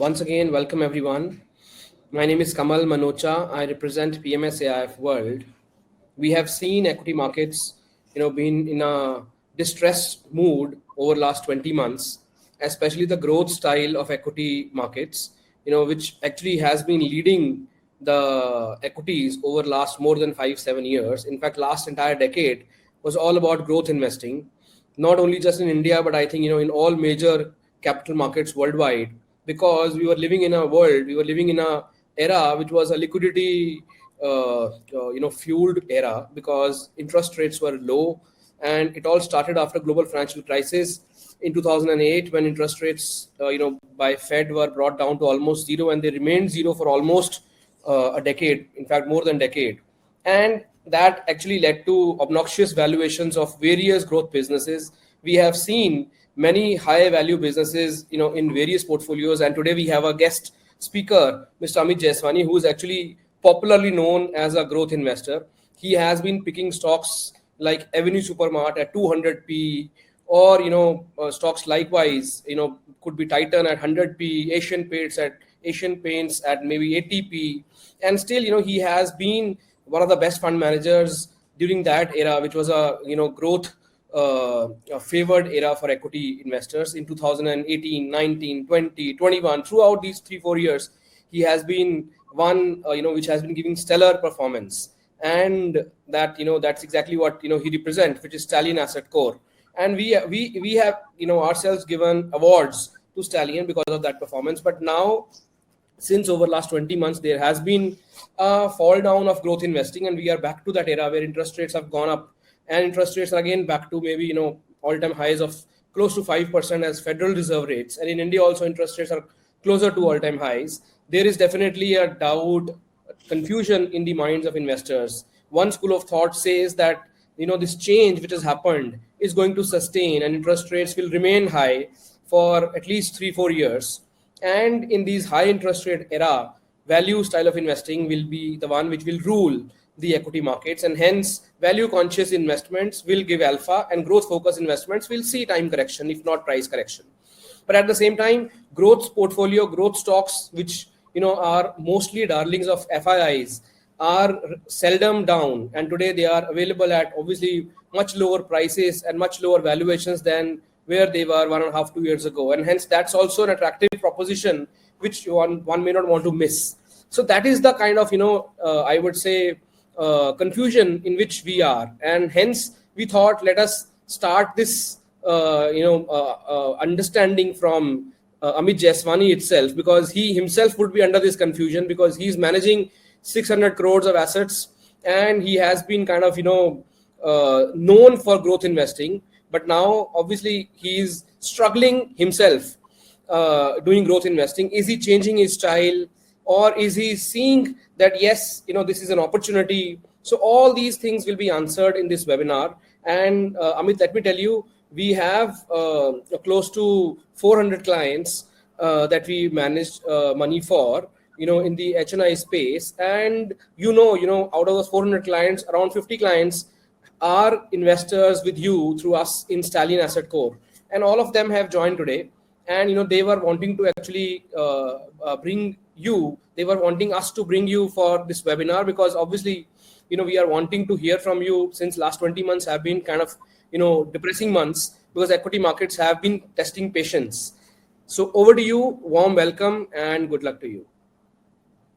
Once again, welcome everyone. My name is Kamal Manocha. I represent PMS AIF World. We have seen equity markets, been in a distressed mood over last 20 months, especially the growth style of equity markets, which actually has been leading the equities over last more than 5-7 years. In fact, last entire decade was all about growth investing, not only just in India, but I think, in all major capital markets worldwide, because we were living in a era which was a liquidity fueled era, because interest rates were low, and it all started after global financial crisis in 2008, when interest rates by Fed were brought down to almost zero, and they remained zero for almost a decade, in fact more than decade. And that actually led to obnoxious valuations of various growth businesses. We have seen many high value businesses in various portfolios, and today we have a guest speaker, Mr. Amit Jeswani, who is actually popularly known as a growth investor. He has been picking stocks like Avenue Supermart at 200p, or stocks likewise could be Titan at 100p, Asian Paints at maybe 80p. And still he has been one of the best fund managers during that era, which was a growth a favored era for equity investors in 2018, 19, 20, 21. Throughout these 3-4 years, he has been one which has been giving stellar performance, and that's exactly what he represents, which is Stallion Asset Core. And we have ourselves given awards to Stallion because of that performance. But now, since over last 20 months, there has been a fall down of growth investing, and we are back to that era where interest rates have gone up, and interest rates are again back to maybe all-time highs of close to 5% as Federal Reserve rates. And in India also, interest rates are closer to all-time highs. There is definitely a doubt, confusion in the minds of investors. One school of thought says that this change which has happened is going to sustain, and interest rates will remain high for at least 3-4 years. And in these high interest rate era, value style of investing will be the one which will rule the equity markets, and hence value conscious investments will give alpha, and growth focused investments will see time correction, if not price correction. But at the same time, growth portfolio, growth stocks, which are mostly darlings of FIIs, are seldom down, and today they are available at obviously much lower prices and much lower valuations than where they were 1.5-2 years ago. And hence that's also an attractive proposition which one may not want to miss. So that is the kind of I would say confusion in which we are, and hence we thought, let us start this understanding from Amit Jeswani itself, because he himself would be under this confusion, because he's managing 600 crores of assets, and he has been kind of known for growth investing. But now obviously he's struggling himself doing growth investing. Is he changing his style, or is he seeing that yes, this is an opportunity? So all these things will be answered in this webinar. And Amit, let me tell you, we have close to 400 clients that we managed money for in the HNI space. And out of those 400 clients, around 50 clients are investors with you through us in Stallion Asset Core, and all of them have joined today. And they were wanting to actually they were wanting us to bring you for this webinar, because obviously we are wanting to hear from you, since last 20 months have been kind of depressing months, because equity markets have been testing patience. So over to you. Warm welcome and good luck to you.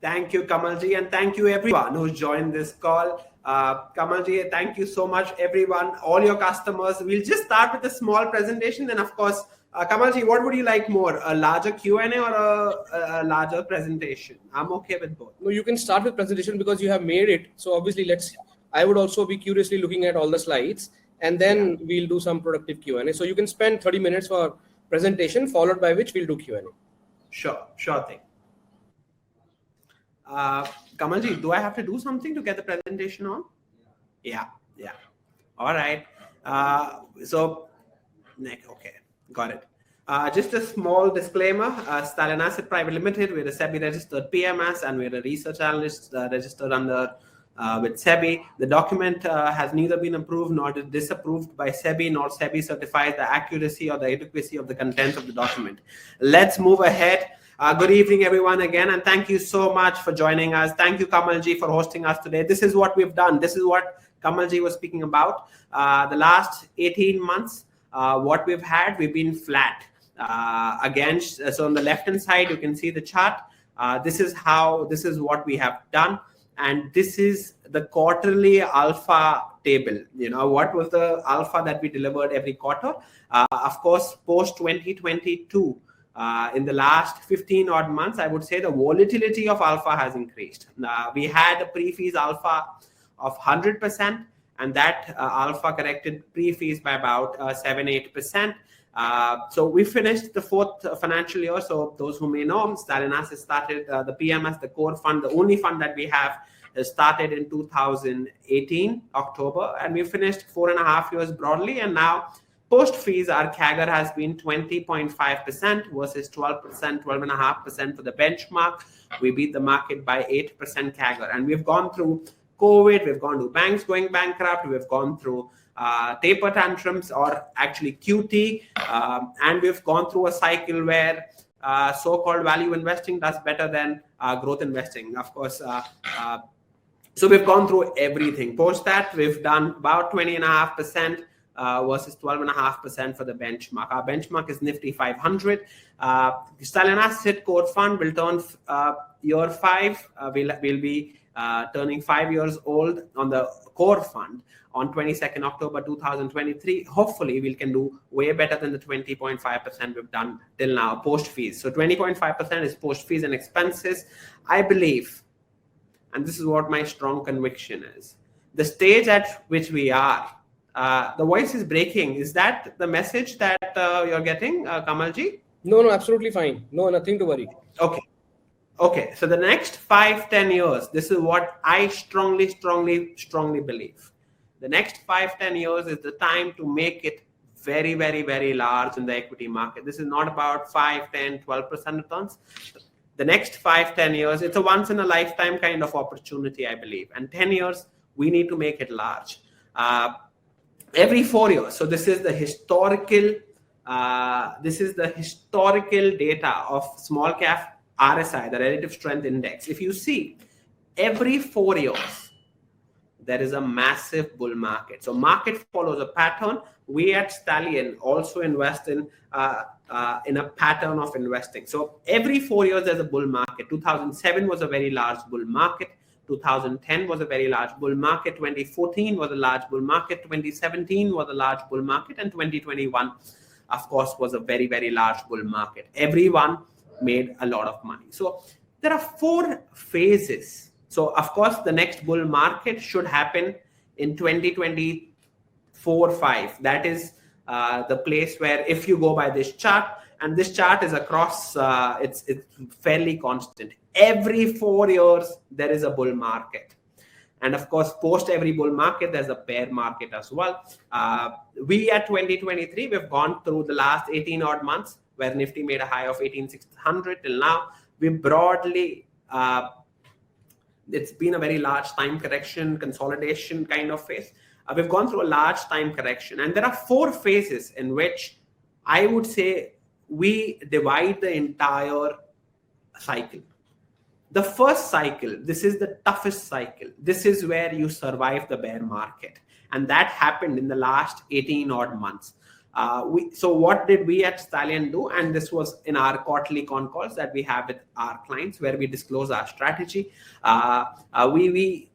Thank you, Kamalji, and thank you everyone who joined this call. Kamalji, thank you so much, everyone, all your customers. We'll just start with a small presentation, then of course, Kamalji, what would you like more, a larger Q&A or a larger presentation? I'm okay with both. No, you can start with presentation because you have made it. So obviously, I would also be curiously looking at all the slides, and then we'll do some productive Q&A. So you can spend 30 minutes for presentation, followed by which we'll do Q&A. Sure thing. Kamalji, do I have to do something to get the presentation on? Yeah. All right. Okay, got it. Just a small disclaimer. Stallion Asset Private Limited, we're a SEBI registered PMS, and we're a research analyst registered under with SEBI. The document has neither been approved nor disapproved by SEBI, nor SEBI certifies the accuracy or the adequacy of the contents of the document. Let's move ahead. Good evening, everyone, again, and thank you so much for joining us. Thank you, Kamalji, for hosting us today. This is what we've done. This is what Kamalji was speaking about. The last 18 months, what we've been flat. So on the left-hand side, you can see the chart. This is what we have done. And this is the quarterly alpha table. What was the alpha that we delivered every quarter? Of course, post 2022, in the last 15 odd months, I would say the volatility of alpha has increased. We had a pre-fees alpha of 100%, and that alpha corrected pre-fees by about 7-8%. So we finished the fourth financial year. So those who may know, Stalinas has started the PMS, the core fund, the only fund that we have, started in 2018 October, and we finished 4.5 years broadly. And now post fees, our CAGR has been 20.5% versus 12%, 12.5% for the benchmark. We beat the market by 8% CAGR, and we've gone through COVID, we've gone to banks going bankrupt, we've gone through taper tantrums, or actually QT, and we've gone through a cycle where so-called value investing does better than growth investing, of course. So we've gone through everything. Post that, we've done about 20.5% versus 12.5% for the benchmark. Our benchmark is Nifty 500. Stallion Asset Core Fund will turn year 5. We'll be turning 5 years old on the core fund on 22nd October 2023. Hopefully, we can do way better than the 20.5% we've done till now, post fees. So 20.5% is post fees and expenses. I believe, and this is what my strong conviction is, the stage at which we are, the voice is breaking. Is that the message that you're getting, Kamalji? No, absolutely fine. No, nothing to worry. Okay. So the next 5-10 years, this is what I strongly believe. The next 5-10 years is the time to make it very, very, very large in the equity market. This is not about 5, 10, 12% returns. The next 5-10 years, it's a once in a lifetime kind of opportunity, I believe. And 10 years, we need to make it large. Every 4 years. So this is the historical data of small cap RSI, the relative strength index. If you see, every 4 years, there is a massive bull market. So market follows a pattern. We at Stallion also invest in a pattern of investing. So every 4 years, there's a bull market. 2007 was a very large bull market. 2010 was a very large bull market. 2014 was a large bull market. 2017 was a large bull market. And 2021, of course, was a very, very large bull market. Everyone made a lot of money. So there are 4 phases. So, of course, the next bull market should happen in 2024-5. That is the place where, if you go by this chart, and this chart is across, it's fairly constant. Every 4 years, there is a bull market. And of course, post every bull market, there's a bear market as well. We at 2023, we've gone through the last 18 odd months where Nifty made a high of 18,600 till now. We broadly, it's been a very large time correction, consolidation kind of phase. We've gone through a large time correction. And there are 4 phases in which I would say we divide the entire cycle. The first cycle, this is the toughest cycle. This is where you survive the bear market. And that happened in the last 18 odd months. So what did we at Stallion do? And this was in our quarterly con calls that we have with our clients, where we disclose our strategy.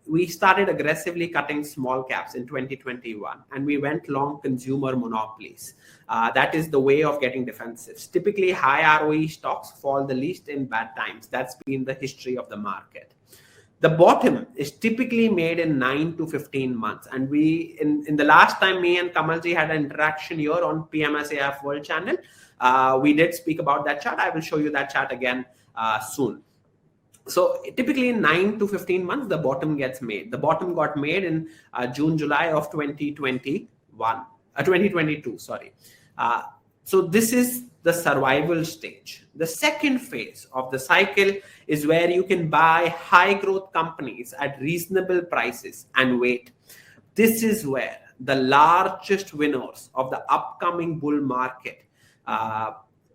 We started aggressively cutting small caps in 2021, and we went long consumer monopolies. That is the way of getting defensives. Typically, high ROE stocks fall the least in bad times. That's been the history of the market. The bottom is typically made in 9 to 15 months. And we, in the last time me and Kamalji had an interaction here on PMS AIF World channel, we did speak about that chart. I will show you that chart again soon. So typically in 9 to 15 months, the bottom gets made. The bottom got made in June, July of 2022, sorry. So this is the survival stage. The second phase of the cycle is where you can buy high growth companies at reasonable prices and wait. This is where the largest winners of the upcoming bull market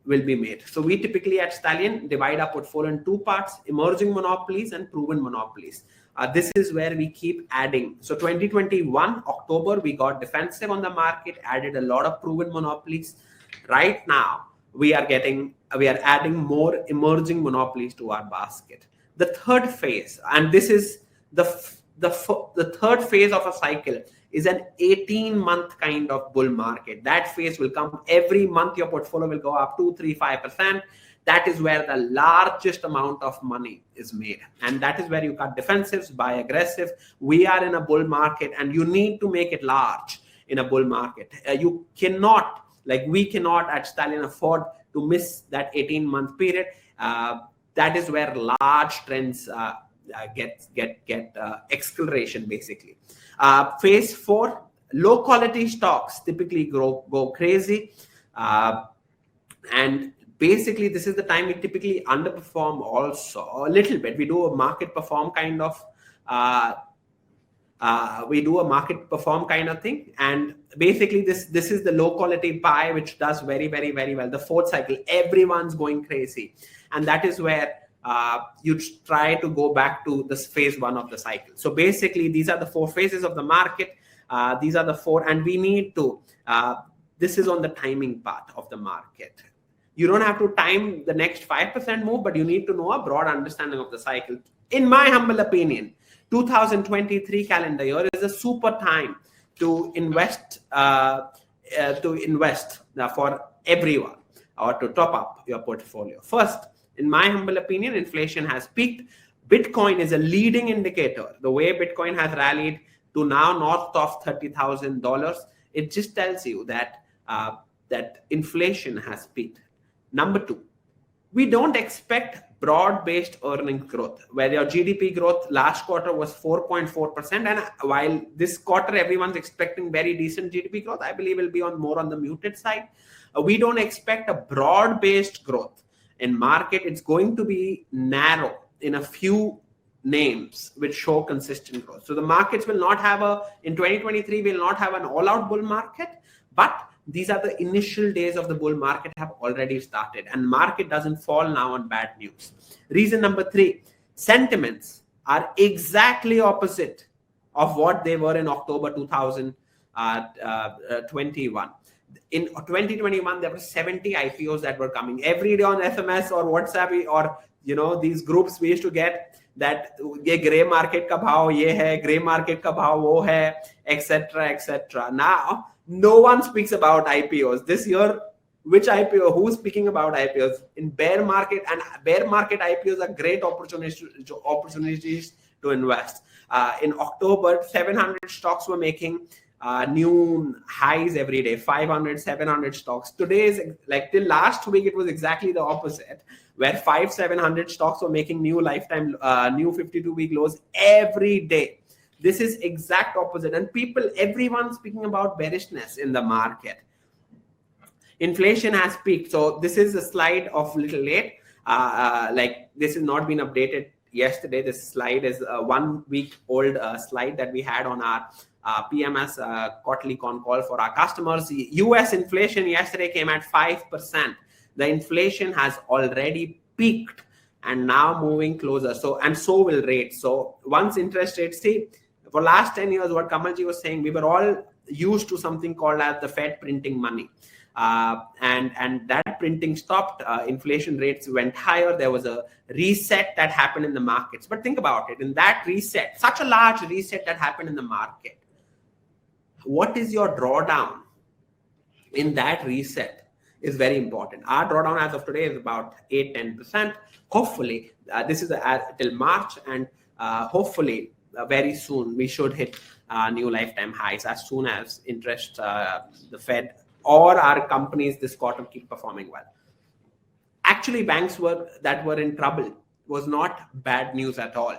will be made. So we typically at Stallion divide our portfolio in two parts: emerging monopolies and proven monopolies. This is where we keep adding. So 2021 October, we got defensive on the market, added a lot of proven monopolies. Right now, we are adding more emerging monopolies to our basket. The third phase, and this is the third phase of a cycle, is an 18-month kind of bull market. That phase will come every month. Your portfolio will go up 2, 3, 5%. That is where the largest amount of money is made. And that is where you cut defensives, buy aggressive. We are in a bull market, and you need to make it large in a bull market. You cannot, we cannot at Stallion afford to miss that 18-month period. That is where large trends get acceleration, basically. Phase 4, low quality stocks typically go crazy. And basically, this is the time we typically underperform also a little bit. We do a market perform kind of thing. And basically, this is the low quality buy, which does very, very, very well. The fourth cycle, everyone's going crazy. And that is where you try to go back to this phase 1 of the cycle. So basically, these are the 4 phases of the market. These are the 4, and we need to, this is on the timing part of the market. You don't have to time the next 5% move, but you need to know a broad understanding of the cycle. In my humble opinion, 2023 calendar year is a super time to invest for everyone, or to top up your portfolio. First, in my humble opinion, inflation has peaked. Bitcoin is a leading indicator. The way Bitcoin has rallied to now north of $30,000, it just tells you that that inflation has peaked. Number 2, we don't expect broad-based earnings growth, where your GDP growth last quarter was 4.4%. And while this quarter everyone's expecting very decent GDP growth, I believe will be more on the muted side. We don't expect a broad-based growth in market. It's going to be narrow in a few names which show consistent growth. So the markets will not have in 2023 will not have an all-out bull market, but these are the initial days of the bull market have already started, and market doesn't fall now on bad news. Reason number 3, sentiments are exactly opposite of what they were in October 2021. In 2021, there were 70 IPOs that were coming every day on SMS or WhatsApp, or these groups we used to get that ye gray market ka bhav ye hai, gray market ka bhav wo hai, etc., etc. Now no one speaks about IPOs this year. Which IPO? Who's speaking about IPOs in bear market? And bear market IPOs are great opportunities to invest. In October, 700 stocks were making new highs every day, 500, 700 stocks. Today is till last week, it was exactly the opposite, where 700 stocks were making new lifetime, new 52-week lows every day. This is exact opposite. And everyone's speaking about bearishness in the market. Inflation has peaked. So this is a slide of little late. This has not been updated yesterday. This slide is a 1 week old slide that we had on our PMS quarterly con call for our customers. US inflation yesterday came at 5%. The inflation has already peaked and now moving closer. So will rates. So once interest rates, for last 10 years, what Kamalji was saying, we were all used to something called as the Fed printing money. And that printing stopped. Inflation rates went higher. There was a reset that happened in the markets. But think about it. In that reset, such a large reset that happened in the market, what is your drawdown in that reset is very important. Our drawdown as of today is about 8-10%. Hopefully, this is till March, and hopefully very soon we should hit new lifetime highs as soon as interest, the Fed or our companies this quarter keep performing well. Actually, banks that were in trouble was not bad news at all.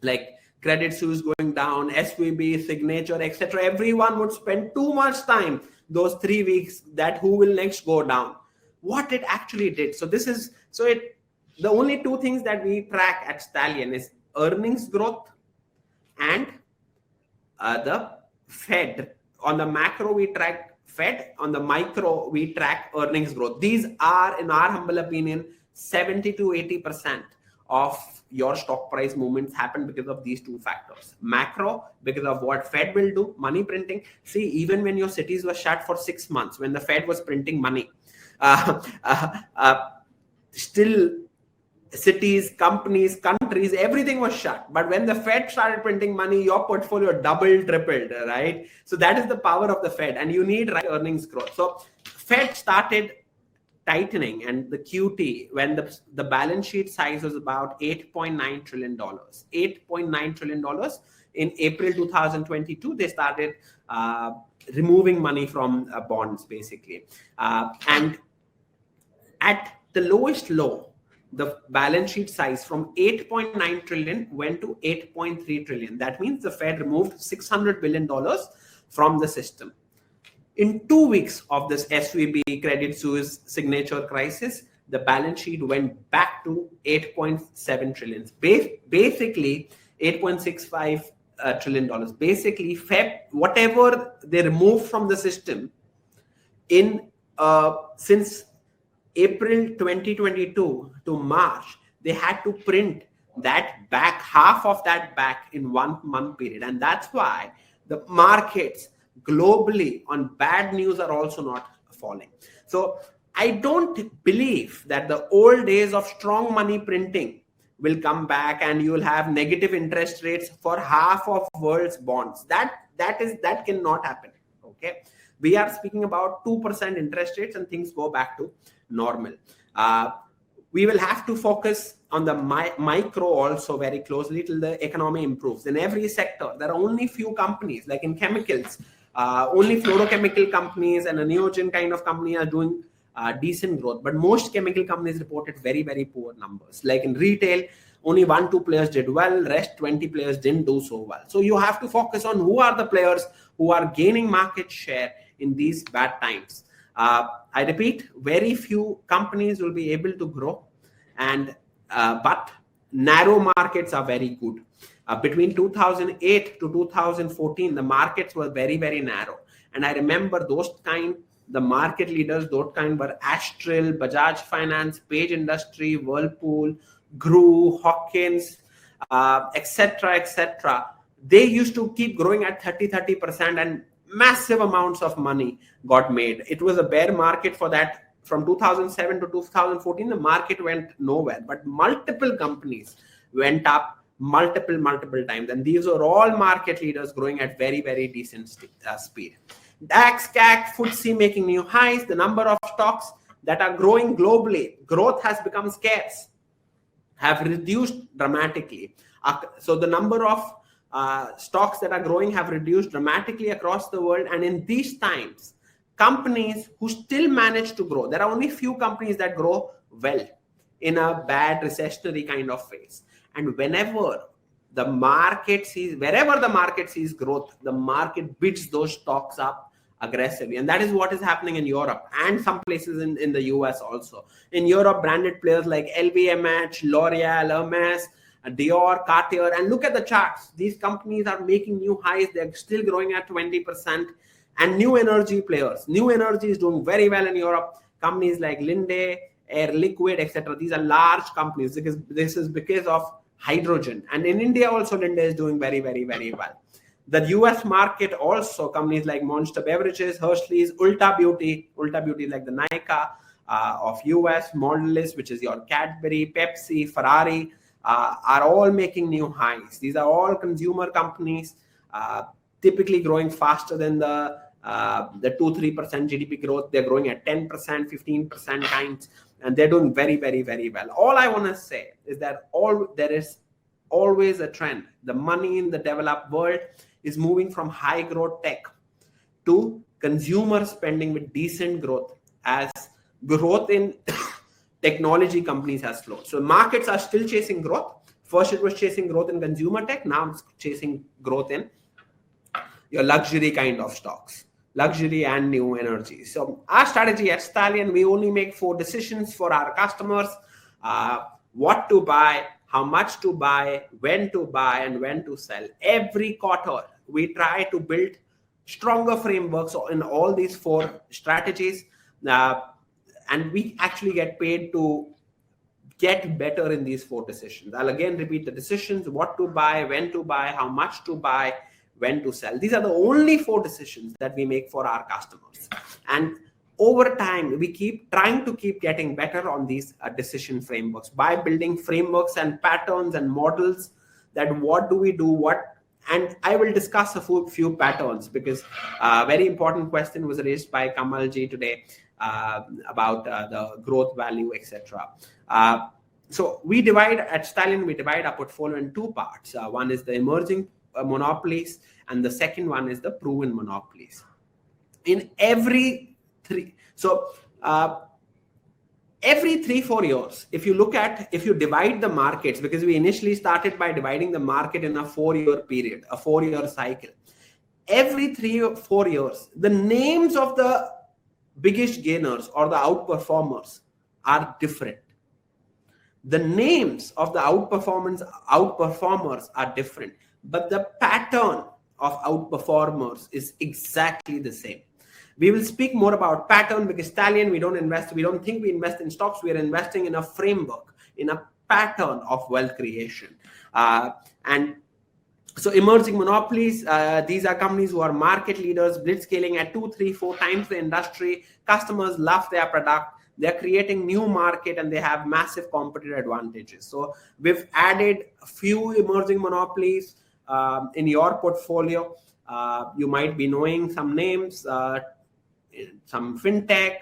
Like Credit Suisse going down, SVB, Signature, etc. Everyone would spend too much time those 3 weeks that who will next go down. What it actually did. So the only 2 things that we track at Stallion is earnings growth and the Fed. On the macro, we track Fed. On the micro, we track earnings growth. These are, in our humble opinion, 70 to 80% of your stock price movements happen because of these two factors. Macro, because of what Fed will do, money printing. See, even when your cities were shut for 6 months, when the Fed was printing money, still cities, companies, countries, everything was shut. But when the Fed started printing money, your portfolio doubled, tripled, right? So that is the power of the Fed, and you need right earnings growth. So Fed started tightening, and the QT, when the balance sheet size was about $8.9 trillion. $8.9 trillion in April 2022, they started removing money from bonds, basically. And at the lowest low, the balance sheet size from 8.9 trillion went to 8.3 trillion. That means the Fed removed $600 billion from the system. In 2 weeks of this SVB Credit Suisse signature crisis, the balance sheet went back to 8.7 trillion. Basically, $8.65 trillion. Basically, Fed, whatever they removed from the system in since April 2022 to March, they had to print that back, half of that back in 1 month period. And that's why the markets globally on bad news are also not falling. So I don't believe that the old days of strong money printing will come back and you will have negative interest rates for half of world's bonds. That cannot happen. Okay, we are speaking about 2% interest rates and things go back to normal. We will have to focus on the micro also very closely till the economy improves. In every sector, there are only few companies, like in chemicals, only fluorochemical companies and a Neogen kind of company are doing decent growth. But most chemical companies reported very, very poor numbers. Like in retail, only 1-2 players did well, rest 20 players didn't do so well. So you have to focus on who are the players who are gaining market share in these bad times. I repeat, very few companies will be able to grow, and but narrow markets are very good. Between 2008 to 2014, the markets were very, very narrow. And I remember the market leaders, those kind were Astral, Bajaj Finance, Page Industry, Whirlpool, Gru, Hawkins, etc., etc. They used to keep growing at 30%, and massive amounts of money got made. It was a bear market for that. From 2007 to 2014, the market went nowhere, but multiple companies went up multiple times, and these are all market leaders growing at very, very decent speed. DAX, CAC, FTSE making new highs. The number of stocks that are growing globally, growth has become scarce, have reduced dramatically. So the number of stocks that are growing have reduced dramatically across the world. And in these times, companies who still manage to grow, there are only few companies that grow well in a bad recessionary kind of phase. And wherever the market sees growth, the market bids those stocks up aggressively. And that is what is happening in Europe and some places in the US also. In Europe, branded players like LVMH, L'Oreal, Hermes, Dior, Cartier, and look at the charts. These companies are making new highs. They're still growing at 20%. And new energy players. New energy is doing very well in Europe. Companies like Linde, Air Liquide, etc. These are large companies because this is because of hydrogen. And in India also, Linde is doing very, very, very well. The US market also, companies like Monster Beverages, Hershey's, Ulta Beauty like the Nykaa of US, Mondelez, which is your Cadbury, Pepsi, Ferrari, are all making new highs. These are all consumer companies, typically growing faster than the 2-3% GDP growth. They're growing at 10%, 15% times, and they're doing very, very, very well. All I want to say is that there is always a trend. The money in the developed world is moving from high growth tech to consumer spending with decent growth, as growth in technology companies has slowed. So markets are still chasing growth. First, it was chasing growth in consumer tech. Now it's chasing growth in your luxury kind of stocks, luxury and new energy. So our strategy at Stallion, we only make 4 decisions for our customers: what to buy, how much to buy, when to buy, and when to sell. Every quarter, we try to build stronger frameworks in all these 4 strategies, and we actually get paid to get better in these 4 decisions. I'll again repeat the decisions: what to buy, when to buy, how much to buy, when to sell. These are the only 4 decisions that we make for our customers. And over time, we keep trying to keep getting better on these decision frameworks by building frameworks and patterns and models that what do we do, what. And I will discuss a few patterns, because a very important question was raised by Kamalji today about the growth value, etc. So we divide at Stallion, we divide our portfolio in 2 parts. One is the emerging monopolies, and the second one is the proven monopolies. In every 3, so every 3-4 years, if you divide the markets, because we initially started by dividing the market in a 4-year period, a 4-year cycle. Every 3 or 4 years, the names of the biggest gainers or the outperformers are different. The names of the outperformers are different, but the pattern of outperformers is exactly the same. We will speak more about pattern, because Stallion, we don't think we invest in stocks. We are investing in a framework, in a pattern of wealth creation. And so emerging monopolies, these are companies who are market leaders, blitzscaling at 2, 3, 4 times the industry. Customers love their product. They're creating new market, and they have massive competitive advantages. So we've added a few emerging monopolies in your portfolio. You might be knowing some names, some fintech,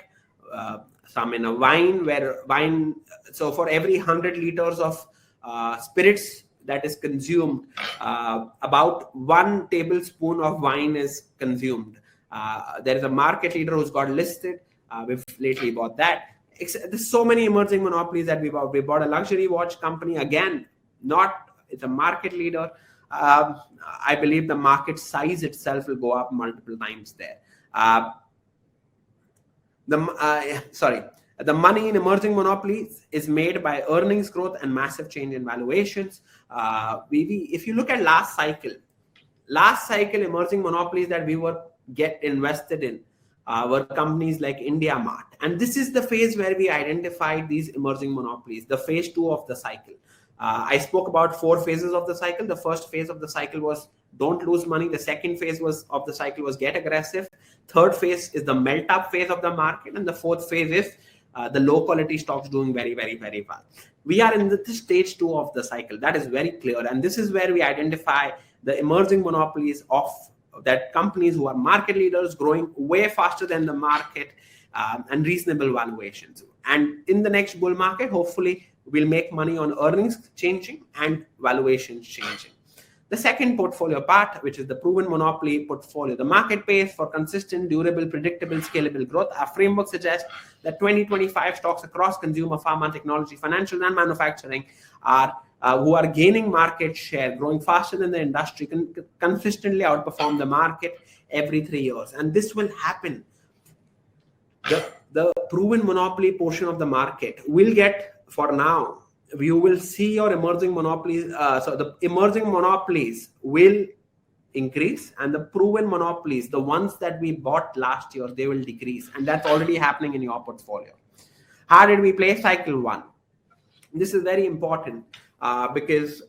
some in a wine. So for every 100 liters of spirits that is consumed, about 1 tablespoon of wine is consumed. There is a market leader who's got listed. We've lately bought that. There's so many emerging monopolies that we bought. We bought a luxury watch company. Again, it's a market leader. I believe the market size itself will go up multiple times there. The money in emerging monopolies is made by earnings growth and massive change in valuations. If you look at last cycle, emerging monopolies that we were invested in were companies like IndiaMart. And this is the phase where we identified these emerging monopolies, the phase 2 of the cycle. I spoke about 4 phases of the cycle. The first phase of the cycle was don't lose money. The second phase of the cycle was get aggressive. Third phase is the melt up phase of the market. And the fourth phase is the low quality stocks doing very, very, very well. We are in the stage 2 of the cycle. That is very clear. And this is where we identify the emerging monopolies of that companies who are market leaders, growing way faster than the market, and reasonable valuations. And in the next bull market, hopefully we'll make money on earnings changing and valuations changing. The second portfolio part, which is the proven monopoly portfolio, the market pays for consistent, durable, predictable, scalable growth. Our framework suggests that 2025 stocks across consumer, pharma, technology, financial, and manufacturing who are gaining market share, growing faster than the industry, can consistently outperform the market every 3 years. And this will happen. The proven monopoly portion of the market will get, for now, you will see your emerging monopolies. So the emerging monopolies will increase, and the proven monopolies, the ones that we bought last year, they will decrease. And that's already happening in your portfolio. How did we play cycle 1? This is very important because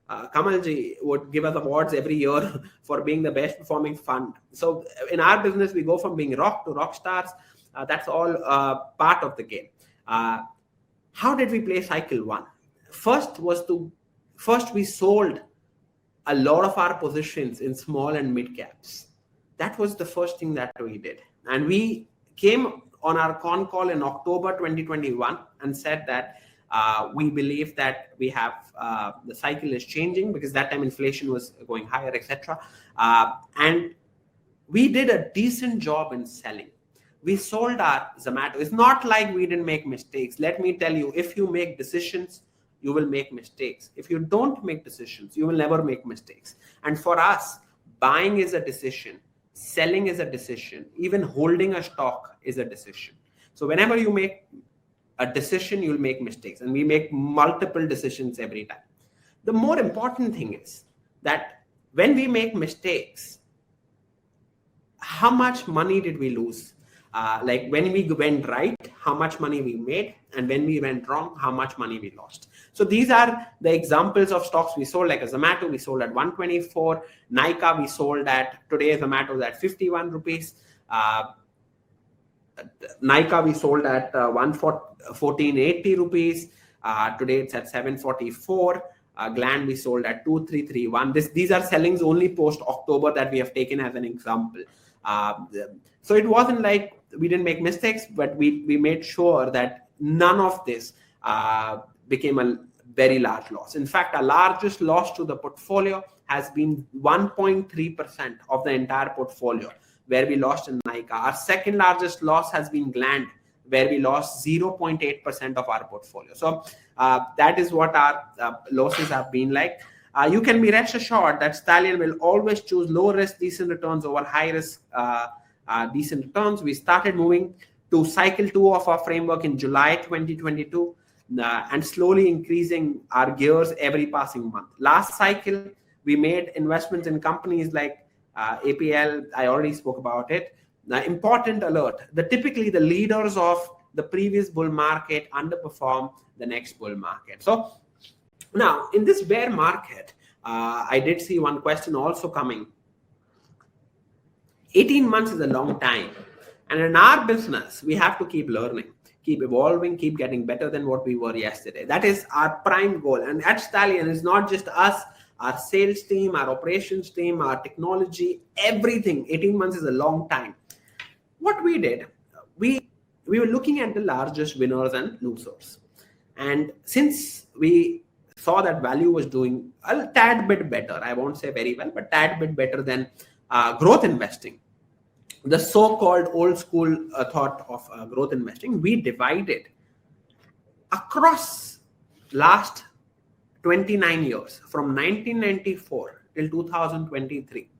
Kamalji would give us awards every year for being the best performing fund. So in our business, we go from being rock to rock stars. That's all part of the game. How did we play cycle 1? First we sold a lot of our positions in small and mid caps. That was the first thing that we did. And we came on our con call in October 2021 and said that we believe that we have the cycle is changing, because that time inflation was going higher, etc. And we did a decent job in selling. We sold our Zomato. It's not like we didn't make mistakes. Let me tell you, if you make decisions, you will make mistakes. If you don't make decisions, you will never make mistakes. And for us, buying is a decision. Selling is a decision. Even holding a stock is a decision. So whenever you make a decision, you'll make mistakes. And we make multiple decisions every time. The more important thing is that when we make mistakes, how much money did we lose? Like when we went right, how much money we made, and when we went wrong, how much money we lost. So these are the examples of stocks we sold. Like a Zomato, we sold at 124. Nykaa, we sold at, today Zomato is at 51 rupees. Nykaa, we sold at 1480 rupees. Today it's at 744. Gland, we sold at 2331. These are sellings only post October that we have taken as an example. So it wasn't like we didn't make mistakes, but we made sure that none of this became a very large loss. In fact, our largest loss to the portfolio has been 1.3% of the entire portfolio, where we lost in Nykaa. Our second largest loss has been Gland, where we lost 0.8% of our portfolio. So that is what our losses have been like. You can be rest assured that Stallion will always choose low risk decent returns over high risk decent returns. We started moving to cycle 2 of our framework in July 2022 and slowly increasing our gears every passing month. Last cycle, we made investments in companies like APL. I already spoke about it. Important alert, typically the leaders of the previous bull market underperform the next bull market. So now in this bear market, I did see one question also coming. 18 months is a long time. And in our business, we have to keep learning, keep evolving, keep getting better than what we were yesterday. That is our prime goal. And at Stallion, it's not just us, our sales team, our operations team, our technology, everything. 18 months is a long time. What we did, we were looking at the largest winners and losers. And since we saw that value was doing a tad bit better, I won't say very well, but tad bit better than growth investing, the so-called old school thought of growth investing, we divided across last 29 years from 1994 till 2023.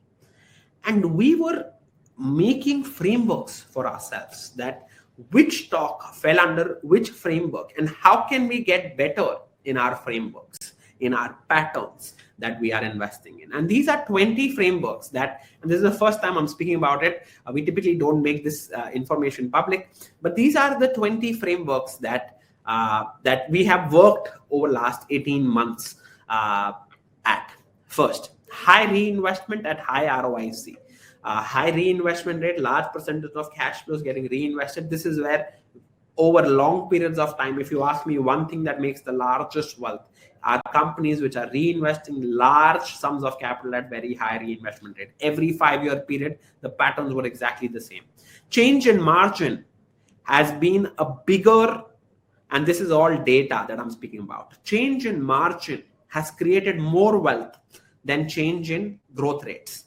And we were making frameworks for ourselves that which stock fell under which framework and how can we get better in our frameworks, in our patterns that we are investing in. And these are 20 frameworks that, and this is the first time I'm speaking about it. We typically don't make this information public, but these are the 20 frameworks that we have worked over last 18 months at. First, high reinvestment at high ROIC. High reinvestment rate, large percentage of cash flows getting reinvested. This is where over long periods of time, if you ask me one thing that makes the largest wealth, are companies which are reinvesting large sums of capital at very high reinvestment rate. Every 5-year period, the patterns were exactly the same. Change in margin has been a bigger, and this is all data that I'm speaking about. Change in margin has created more wealth than change in growth rates.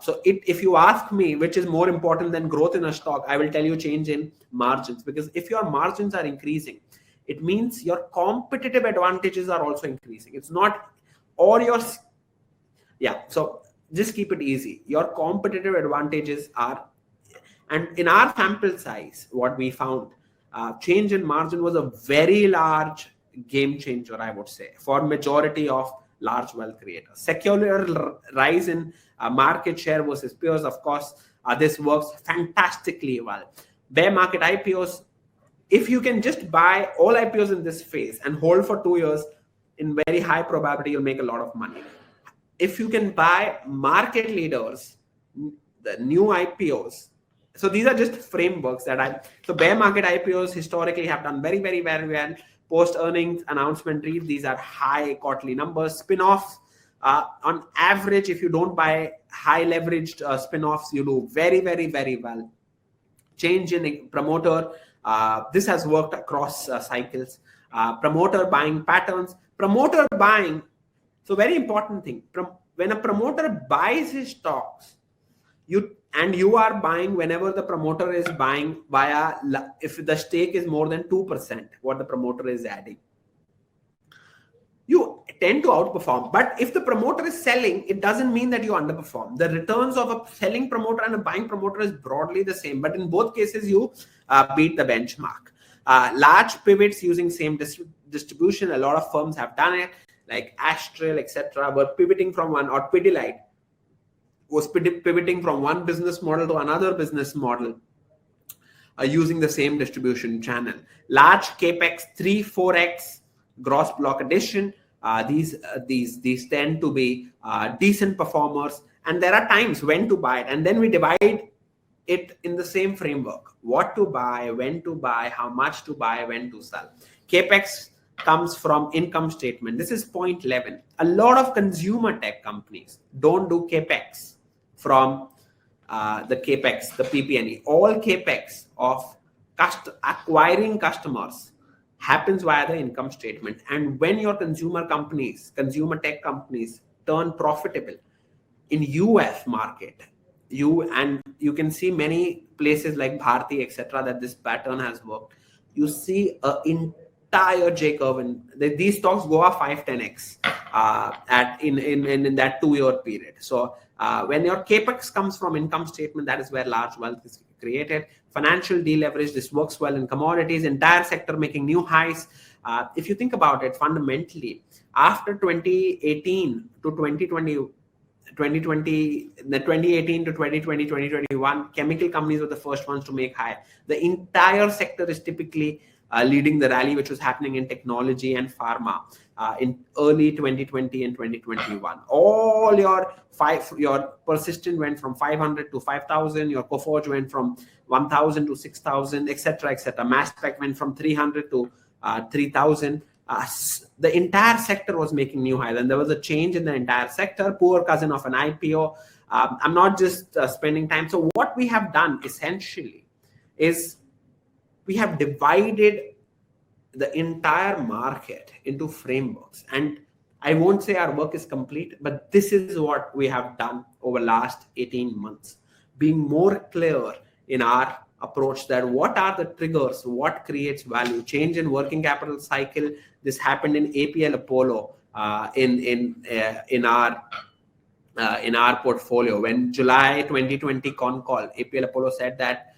So if you ask me which is more important than growth in a stock, I will tell you change in margins, because if your margins are increasing, it means your competitive advantages are also increasing. It's not all your, so just keep it easy. Your competitive advantages are, and in our sample size, what we found, change in margin was a very large game changer, I would say, for majority of large wealth creators. Secular rise in market share versus peers, of course, this works fantastically well. Bear market IPOs, if you can just buy all IPOs in this phase and hold for 2 years, in very high probability, you'll make a lot of money. If you can buy market leaders, the new IPOs, so these are just frameworks so bear market IPOs historically have done very, very, very well. Post earnings announcement read, these are high quarterly numbers. Spin-offs, on average, if you don't buy high leveraged spin-offs, you do very, very, very well. Change in promoter, this has worked across cycles. Promoter buying patterns, promoter buying. So very important thing, when a promoter buys his stocks, you are buying whenever the promoter is buying via, if the stake is more than 2%, what the promoter is adding, you tend to outperform. But if the promoter is selling, it doesn't mean that you underperform. The returns of a selling promoter and a buying promoter is broadly the same, but in both cases, you beat the benchmark. Large pivots using same distribution, a lot of firms have done it, like Astral, etc., were pivoting from one, or Pidilite was pivoting from one business model to another business model, using the same distribution channel. Large capex, 3-4x gross block addition. These tend to be decent performers, and there are times when to buy it, and then we divide it in the same framework: what to buy, when to buy, how much to buy, when to sell. Capex comes from income statement. This is point 11. A lot of consumer tech companies don't do capex from the capex, the PP&E. All capex of acquiring customers happens via the income statement. And when your consumer consumer tech companies turn profitable in US market, you can see many places like Bharti, etc., that this pattern has worked. You see an entire J curve, and these stocks go up 5-10x in that 2-year period. So when your capex comes from income statement, that is where large wealth is created. Financial deleverage, this works well in commodities. Entire sector making new highs. If you think about it fundamentally, after 2018 to 2020, the 2018 to 2020, 2021, chemical companies were the first ones to make high. The entire sector is typically leading the rally, which was happening in technology and pharma in early 2020 and 2021. All your Persistent went from 500 to 5,000. Your Coforge went from 1,000 to 6,000, etc., etc. Masspec went from 300 to 3,000. The entire sector was making new highs, and there was a change in the entire sector. Poor cousin of an IPO. I'm not just spending time. So what we have done essentially is we have divided the entire market into frameworks. And I won't say our work is complete, but this is what we have done over last 18 months, being more clear in our approach that what are the triggers, what creates value. Change in working capital cycle. This happened in APL Apollo in our portfolio. When July 2020 con call, APL Apollo said that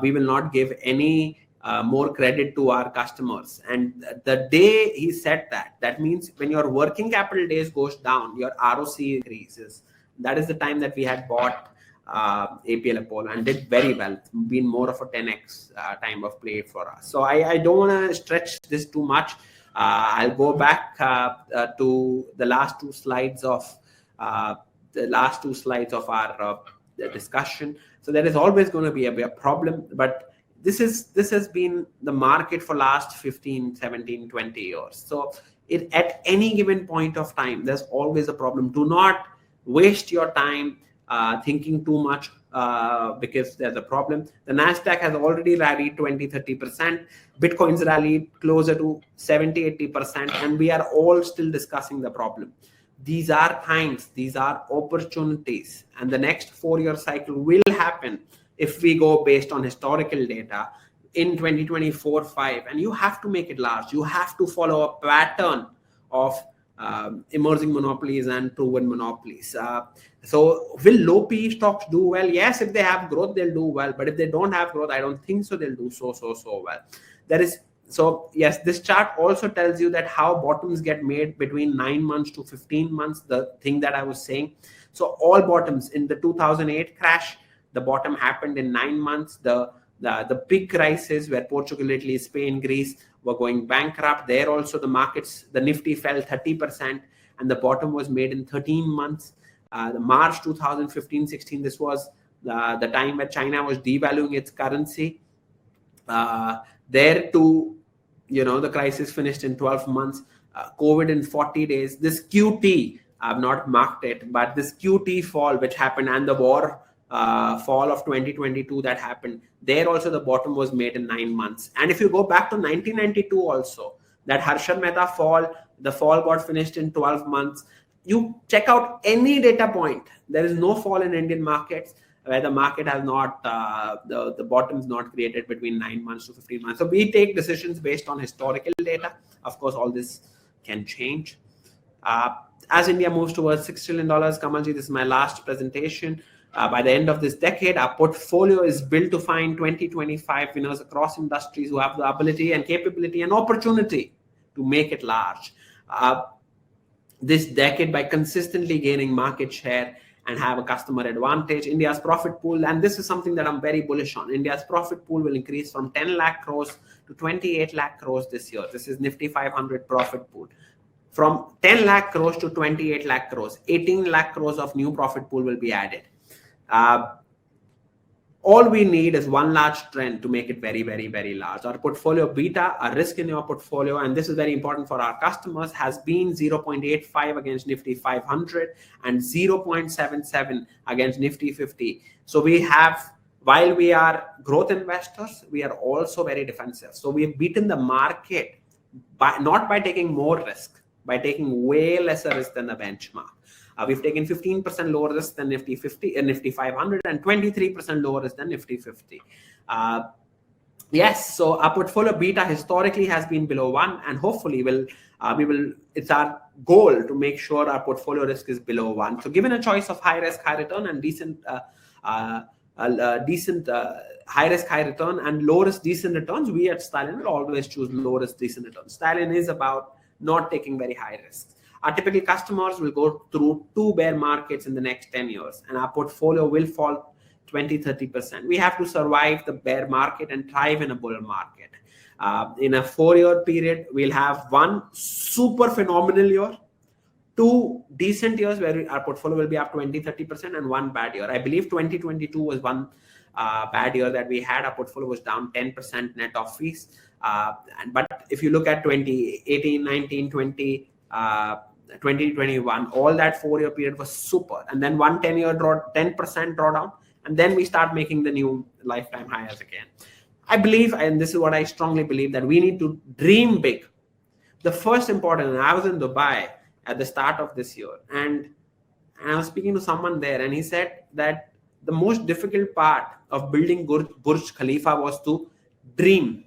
we will not give any more credit to our customers. And the day he said that means when your working capital days goes down, your ROC increases. That is the time that we had bought APL Apollo and did very well, been more of a 10x time of play for us. So I don't want to stretch this too much. I'll go back to the last two slides of our discussion. So there is always going to be a problem, but this has been the market for last 15, 17, 20 years. So at any given point of time, there's always a problem. Do not waste your time thinking too much because there's a problem. The NASDAQ has already rallied 20-30%. Bitcoin's rallied closer to 70-80%, and we are all still discussing the problem. These are times, these are opportunities, and the next 4-year cycle will happen if we go based on historical data in 2024-5, and you have to make it large. You have to follow a pattern of emerging monopolies and proven monopolies. So will low PE stocks do well? Yes, if they have growth, they'll do well. But if they don't have growth, I don't think so they'll do so well. So yes, this chart also tells you that how bottoms get made between 9 months to 15 months, the thing that I was saying. So all bottoms in the 2008 crash, the bottom happened in 9 months. The big crisis where Portugal, Italy, Spain, Greece were going bankrupt. There also the markets, the Nifty fell 30%, and the bottom was made in 13 months. The March 2015-16, this was the time where China was devaluing its currency. There too, the crisis finished in 12 months. COVID in 40 days. This QT, I've not marked it, but this QT fall which happened, and the war fall of 2022 that happened, there also the bottom was made in 9 months. And if you go back to 1992 also, that Harshad Mehta fall, the fall got finished in 12 months. You check out any data point, there is no fall in Indian markets where the market has not, the bottom is not created between 9 months to 15 months. So we take decisions based on historical data. Of course, all this can change. As India moves towards $6 trillion, Kamalji, this is my last presentation. By the end of this decade, our portfolio is built to find 20-25 winners across industries who have the ability and capability and opportunity to make it large. This decade, by consistently gaining market share and have a customer advantage. India's profit pool, and this is something that I'm very bullish on. India's profit pool will increase from 10 lakh crores to 28 lakh crores this year. This is Nifty 500 profit pool. From 10 lakh crores to 28 lakh crores, 18 lakh crores of new profit pool will be added. All we need is one large trend to make it very, very, very large. Our portfolio beta, a risk in your portfolio, and this is very important for our customers, has been 0.85 against Nifty 500 and 0.77 against Nifty 50. So we have, while we are growth investors, we are also very defensive. So we've beaten the market not by taking more risk, by taking way lesser risk than the benchmark. We've taken 15% lower risk than Nifty 50 and Nifty 500 and 23% lower risk than Nifty 50. Yes, so our portfolio beta historically has been below 1, and hopefully it's our goal to make sure our portfolio risk is below 1. So given a choice of high risk, high return and decent high risk, high return and low risk, decent returns, we at Stallion will always choose low risk, decent returns. Stallion is about not taking very high risks. Our typical customers will go through 2 bear markets in the next 10 years, and our portfolio will fall 20-30%. We have to survive the bear market and thrive in a bull market. In a 4-year period, we'll have 1 super phenomenal year, 2 decent years where our portfolio will be up 20-30%, and 1 bad year. I believe 2022 was 1 bad year that we had. Our portfolio was down 10% net of fees. But if you look at 2018, 19, 20, 2021, all that 4-year period was super. And then 1 10-year 10% drawdown, and then we start making the new lifetime highs again. I believe, and this is what I strongly believe, that we need to dream big. The first important, and I was in Dubai at the start of this year, and I was speaking to someone there, and he said that the most difficult part of building Burj Khalifa was to dream,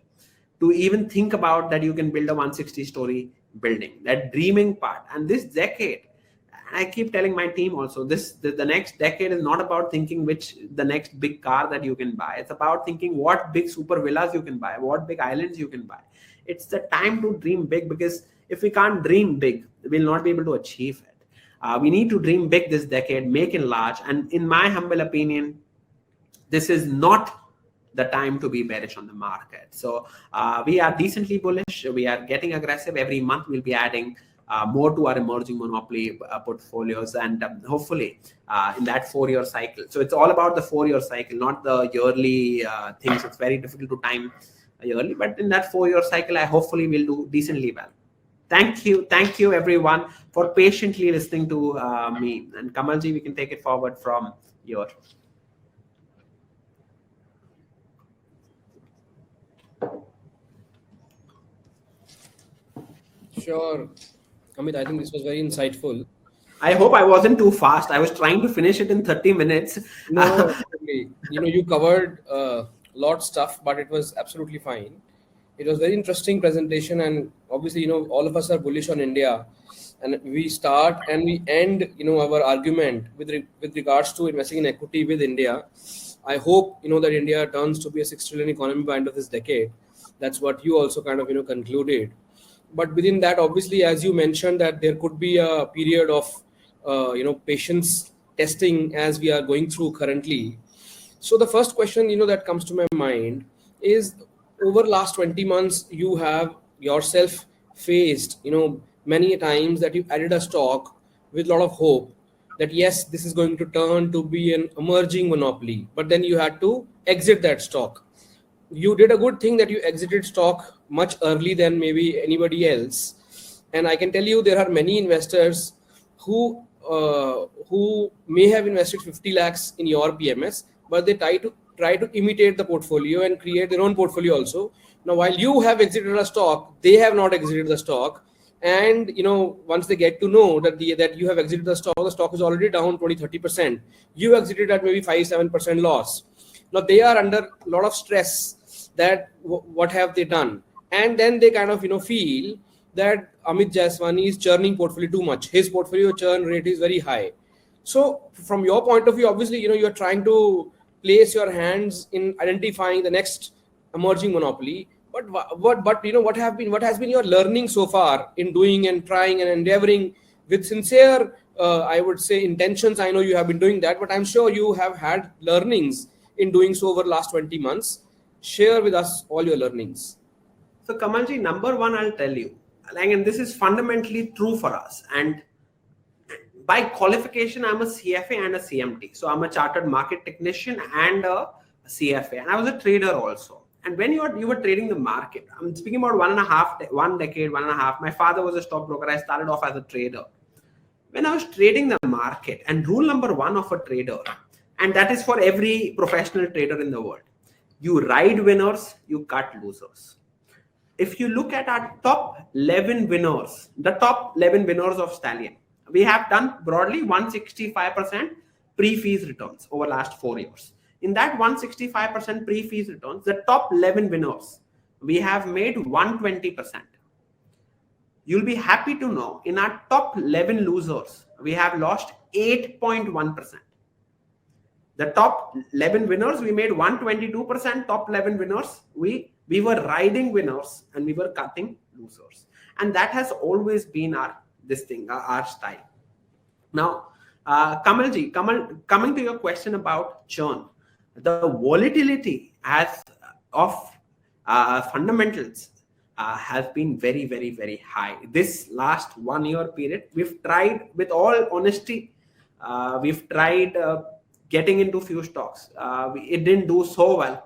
to even think about that you can build a 160-story building, that dreaming part. And this decade, I keep telling my team also, the next decade is not about thinking which the next big car that you can buy. It's about thinking what big super villas you can buy, what big islands you can buy. It's the time to dream big, because if we can't dream big, we'll not be able to achieve it. We need to dream big this decade, make it large. And in my humble opinion, this is not the time to be bearish on the market. So we are decently bullish. We are getting aggressive. Every month we'll be adding more to our emerging monopoly portfolios, and hopefully in that 4-year cycle. So it's all about the 4-year cycle, not the yearly things. It's very difficult to time yearly, but in that 4-year cycle, I hopefully will do decently well. Thank you everyone for patiently listening to me. And Kamalji, we can take it forward from here. Sure. Amit, I think this was very insightful. I hope I wasn't too fast. I was trying to finish it in 30 minutes. No, you covered a lot of stuff, but it was absolutely fine. It was very interesting presentation, and obviously, all of us are bullish on India, and we start and we end, our argument with regards to investing in equity with India. I hope, that India turns to be a 6 trillion economy by the end of this decade. That's what you also kind of, concluded. But within that, obviously, as you mentioned, that there could be a period of, patience testing as we are going through currently. So the first question, that comes to my mind is, over last 20 months, you have yourself faced, many times that you added a stock with a lot of hope that, yes, this is going to turn to be an emerging monopoly, but then you had to exit that stock. You did a good thing that you exited stock much early than maybe anybody else. And I can tell you there are many investors who may have invested 50 lakhs in your PMS, but they try to imitate the portfolio and create their own portfolio also. Now, while you have exited a stock, they have not exited the stock. And, once they get to know that you have exited the stock is already down 20-30%. You exited at maybe 5-7% loss. Now, they are under a lot of stress that what have they done? And then they kind of, feel that Amit Jaswani is churning portfolio too much. His portfolio churn rate is very high. So from your point of view, obviously, you're trying to place your hands in identifying the next emerging monopoly. But what has been your learning so far in doing and trying and endeavoring with sincere I would say, intentions. I know you have been doing that, but I'm sure you have had learnings in doing so over the last 20 months. Share with us all your learnings. So Kamalji, number one, I'll tell you, like, and this is fundamentally true for us. And by qualification, I'm a CFA and a CMT. So I'm a chartered market technician and a CFA, and I was a trader also. And when you were trading the market, I'm speaking about 1 decade, 1.5. My father was a stockbroker. I started off as a trader. When I was trading the market, and rule number one of a trader, and that is for every professional trader in the world, you ride winners, you cut losers. If you look at our top 11 winners, the top 11 winners of Stallion, we have done broadly 165% pre-fees returns over last 4 years. In that 165% pre-fees returns, the top 11 winners, we have made 120%. You'll be happy to know in our top 11 losers, we have lost 8.1%. The top 11 winners, we made 122%. Top 11 winners, we were riding winners and we were cutting losers. And that has always been our style. Now, Kamalji, coming to your question about churn, the volatility of fundamentals has been very, very, very high. This last 1 year period, we've tried, with all honesty, we've tried getting into few stocks. It didn't do so well.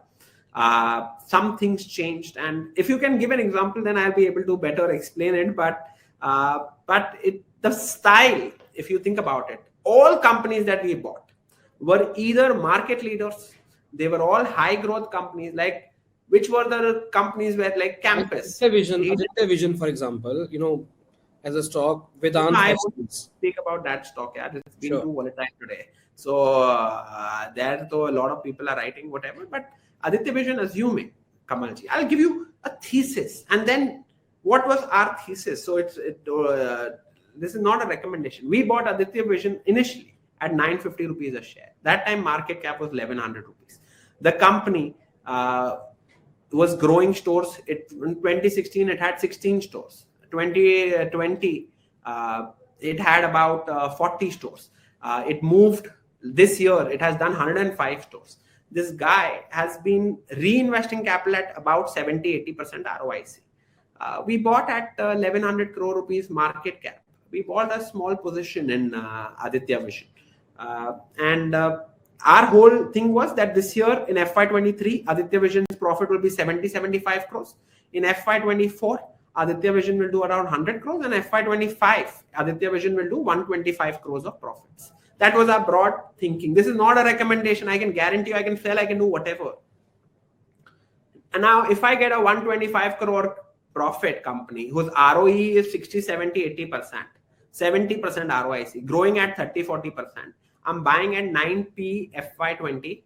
Some things changed, and if you can give an example, then I'll be able to better explain it. But the style, if you think about it, all companies that we bought were either market leaders, they were all high growth companies. Like, which were the companies where, like, Campus, Aditya Vision, for example, as a stock, Vedant. I won't speak about that stock. Yeah, it's been too volatile today. So there, though, a lot of people are writing whatever. But Aditya Vision, assuming, Kamalji, I'll give you a thesis, and then what was our thesis? So this is not a recommendation. We bought Aditya Vision initially at 950 rupees a share. That time market cap was 1100 rupees. The company was growing stores. In 2016, it had 16 stores. 2020, it had about 40 stores. It moved this year. It has done 105 stores. This guy has been reinvesting capital at about 70-80% ROIC. We bought at 1100 crore rupees market cap. We bought a small position in Aditya Vision. And our whole thing was that this year in FY23, Aditya Vision's profit will be 70-75 crores. In FY24, Aditya Vision will do around 100 crores, and FY25, Aditya Vision will do 125 crores of profits. That was our broad thinking. This is not a recommendation. I can guarantee you, I can sell, I can do whatever. And now, if I get a 125 crore profit company whose ROE is 60, 70, 80%, 70% ROIC, growing at 30-40%, I'm buying at 9p FY25.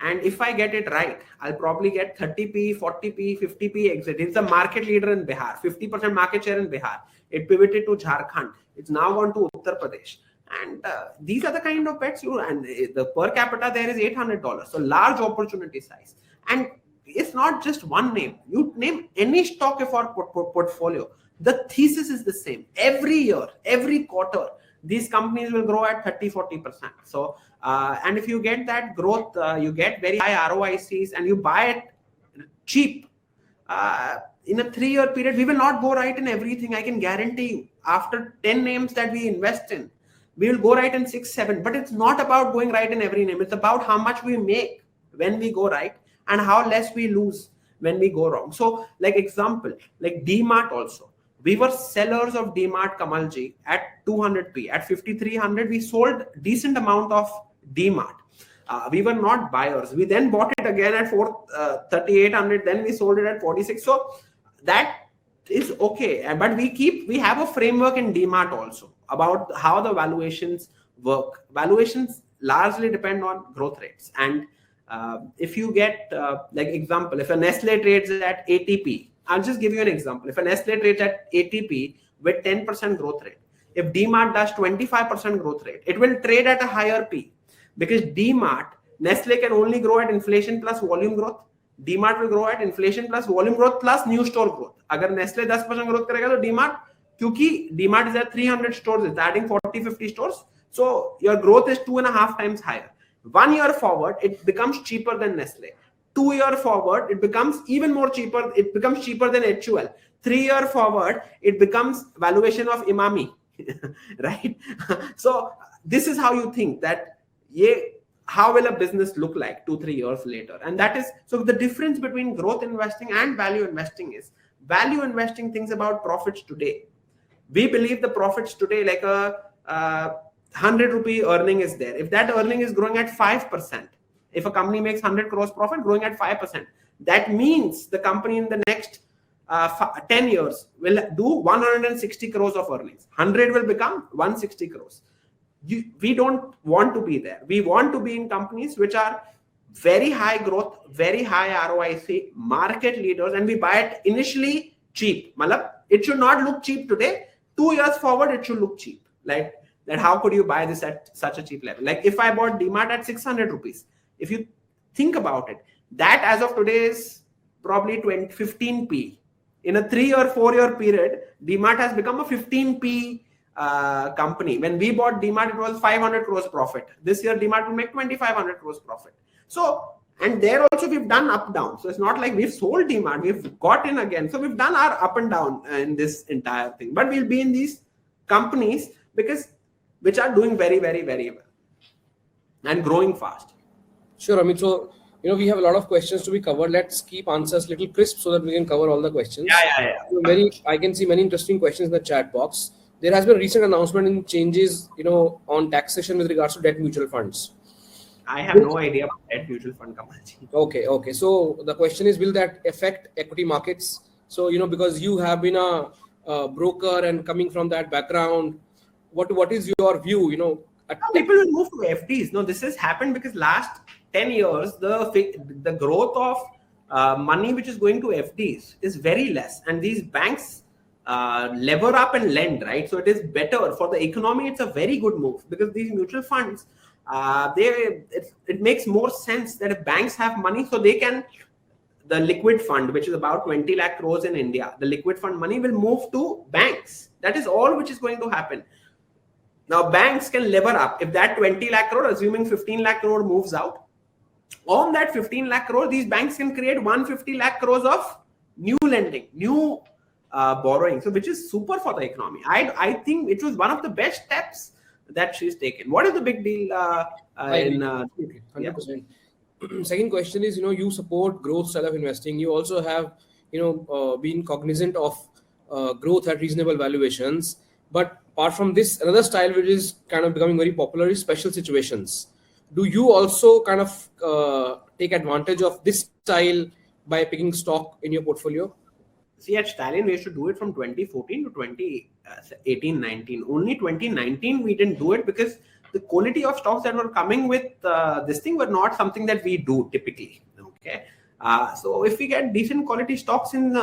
And if I get it right, I'll probably get 30p, 40p, 50p exit. It's the market leader in Bihar, 50% market share in Bihar. It pivoted to Jharkhand. It's now gone to Uttar Pradesh. And these are the kind of bets and the per capita there is $800. So large opportunity size. And it's not just one name. You name any stock of our portfolio. The thesis is the same. Every year, every quarter, these companies will grow at 30-40%. So, and if you get that growth, you get very high ROICs and you buy it cheap. In a 3-year period, we will not go right in everything. I can guarantee you. After 10 names that we invest in, we will go right in 6, 7. But it's not about going right in every name. It's about how much we make when we go right and how less we lose when we go wrong. So, like example, like DMart also. We were sellers of DMart, Kamalji, at 200p. At 5300, we sold decent amount of DMart. We were not buyers. We then bought it again at 3800. Then we sold it at 46. So that is okay. But we have a framework in DMart also about how the valuations work. Valuations largely depend on growth rates. And if you get, like example, if a Nestle trades at 80p, I'll just give you an example. If a Nestle trades at 80p with 10% growth rate, if DMart does 25% growth rate, it will trade at a higher P. Because DMart, Nestle can only grow at inflation plus volume growth. DMart will grow at inflation plus volume growth plus new store growth. Agar Nestle 10% growth karega, to DMart Kyuki DMart is at 300 stores, it's adding 40-50 stores. So your growth is 2.5 times higher. 1 year forward, it becomes cheaper than Nestle. 2 year forward, it becomes even more cheaper. It becomes cheaper than HUL. 3 year forward, it becomes valuation of Imami, right? So this is how you think that, how will a business look like 2-3 years later? And that is, so the difference between growth investing and value investing is, value investing thinks about profits today. We believe the profits today, like a 100 rupee earning is there. If that earning is growing at 5%, if a company makes 100 crores profit growing at 5%, that means the company in the next 10 years will do 160 crores of earnings. 100 will become 160 crores. We don't want to be there. We want to be in companies which are very high growth, very high ROIC, market leaders, and we buy it initially cheap. It should not look cheap today. 2 years forward, it should look cheap. Like that, how could you buy this at such a cheap level? Like if I bought DMart at 600 rupees, if you think about it, that as of today is probably 15p. In a 3 or 4 year period, DMart has become a 15p company. When we bought DMart, it was 500 crores profit. This year, DMart will make 2,500 crores profit. So, and there also we've done up down. So it's not like we've sold DMart, we've got in again. So we've done our up and down in this entire thing. But we'll be in these companies which are doing very, very, very well and growing fast. Sure, Amit. So, we have a lot of questions to be covered. Let's keep answers little crisp so that we can cover all the questions. Yeah. I can see many interesting questions in the chat box. There has been a recent announcement in changes, on taxation with regards to debt mutual funds. I have no idea about debt mutual fund, Kamalji. Okay. So the question is, will that affect equity markets? So, because you have been a broker and coming from that background, what is your view? People will move to FDs. No, this has happened because last 10 years, the growth of money which is going to FDs is very less. And these banks lever up and lend, right? So it is better for the economy. It's a very good move because these mutual funds, it makes more sense that if banks have money, so they can, the liquid fund, which is about 20 lakh crores in India, the liquid fund money will move to banks. That is all which is going to happen. Now, banks can lever up. If that 20 lakh crore, assuming 15 lakh crore moves out, on that 15 lakh crore, these banks can create 150 lakh crores of new lending, new borrowing. So, which is super for the economy. I think it was one of the best steps that she's taken. What is the big deal? 100%. Second question is, you support growth style of investing. You also have, been cognizant of growth at reasonable valuations. But apart from this, another style which is kind of becoming very popular is special situations. Do you also kind of take advantage of this style by picking stock in your portfolio? See, at Stallion, we used to do it from 2014 to 2018-19. Only 2019 we didn't do it because the quality of stocks that were coming with this thing were not something that we do typically. Okay. So if we get decent quality stocks in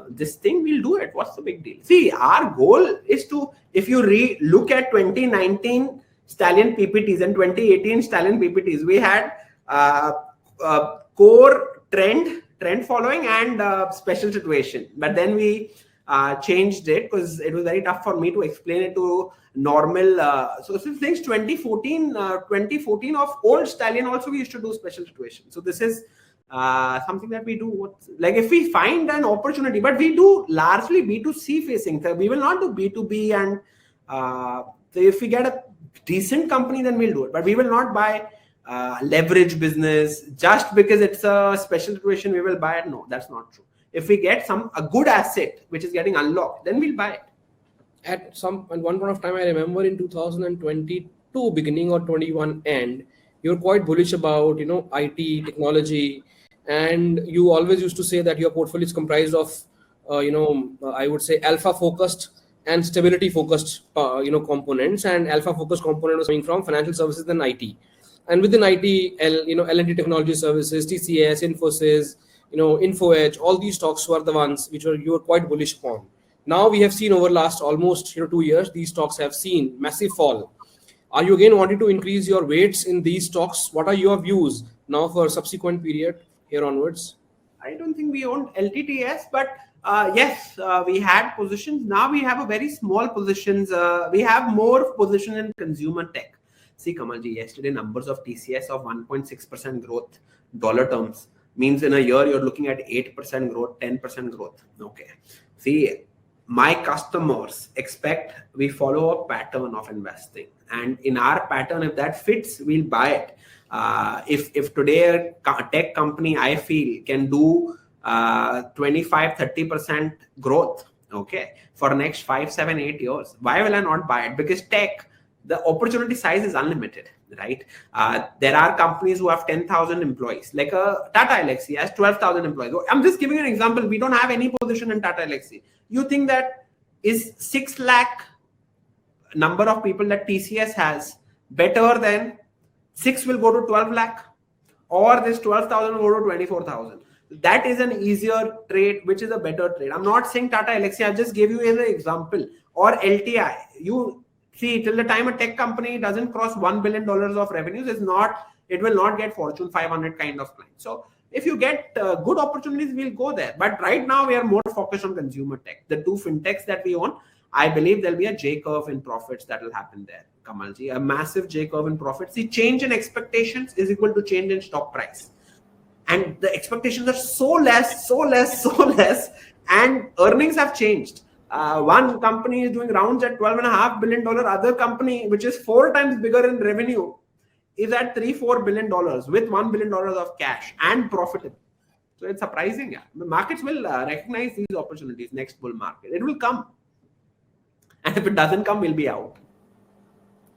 this thing, we'll do it. What's the big deal? See, our goal is to, if you look at 2019 Stallion PPTs and 2018 Stallion PPTs, we had core trend following and special situation. But then we changed it because it was very tough for me to explain it to normal. So since 2014 of old Stallion also we used to do special situation. So this is something that we do. Like if we find an opportunity, but we do largely B2C facing. So we will not do B2B, and so if we get a decent company, then we'll do it. But we will not buy leverage business just because it's a special situation. We will buy it. No, that's not true. If we get a good asset which is getting unlocked, then we'll buy it. At one point of time, I remember in 2022 beginning or 21 end, you're quite bullish about IT technology, and you always used to say that your portfolio is comprised of I would say alpha focused and stability focused components, and alpha focused component was coming from financial services and IT, and within IT L&T Technology Services, TCS, Infosys, InfoEdge, all these stocks were the ones which you were quite bullish upon. Now we have seen over last almost 2 years, these stocks have seen massive fall. Are you again wanting to increase your weights in these stocks? What are your views now for subsequent period here onwards? I don't think we own LTTS, but Yes, we had positions. Now we have a very small positions. We have more position in consumer tech. See, Kamalji, yesterday numbers of TCS of 1.6% growth, dollar terms, means in a year you're looking at 8% growth, 10% growth. Okay. See, my customers expect we follow a pattern of investing, and in our pattern, if that fits, we'll buy it. If today a tech company I feel can do 25-30% growth, okay, for next 5, 7, 8 years, why will I not buy it? Because tech, the opportunity size is unlimited, right? There are companies who have 10,000 employees, like Tata Elxsi has 12,000 employees. I'm just giving an example. We don't have any position in Tata Elxsi. You think that is 6 lakh number of people that TCS has better than 6 will go to 12 lakh, or this 12,000 will go to 24,000? That is an easier trade, which is a better trade. I'm not saying Tata Elxsi, I just gave you an example. Or LTI. You see, till the time a tech company doesn't cross $1 billion of revenues, it will not get Fortune 500 kind of client. So if you get good opportunities, we'll go there. But right now we are more focused on consumer tech. The two fintechs that we own, I believe there'll be a J curve in profits that will happen there, Kamalji, a massive J curve in profits. See, change in expectations is equal to change in stock price. And the expectations are so less, and earnings have changed. One company is doing rounds at $12.5 billion. Other company, which is 4 times bigger in revenue, is at $3-4 billion with $1 billion of cash and profitable. So it's surprising. Yeah. The markets will recognize these opportunities. Next bull market, it will come. And if it doesn't come, we'll be out.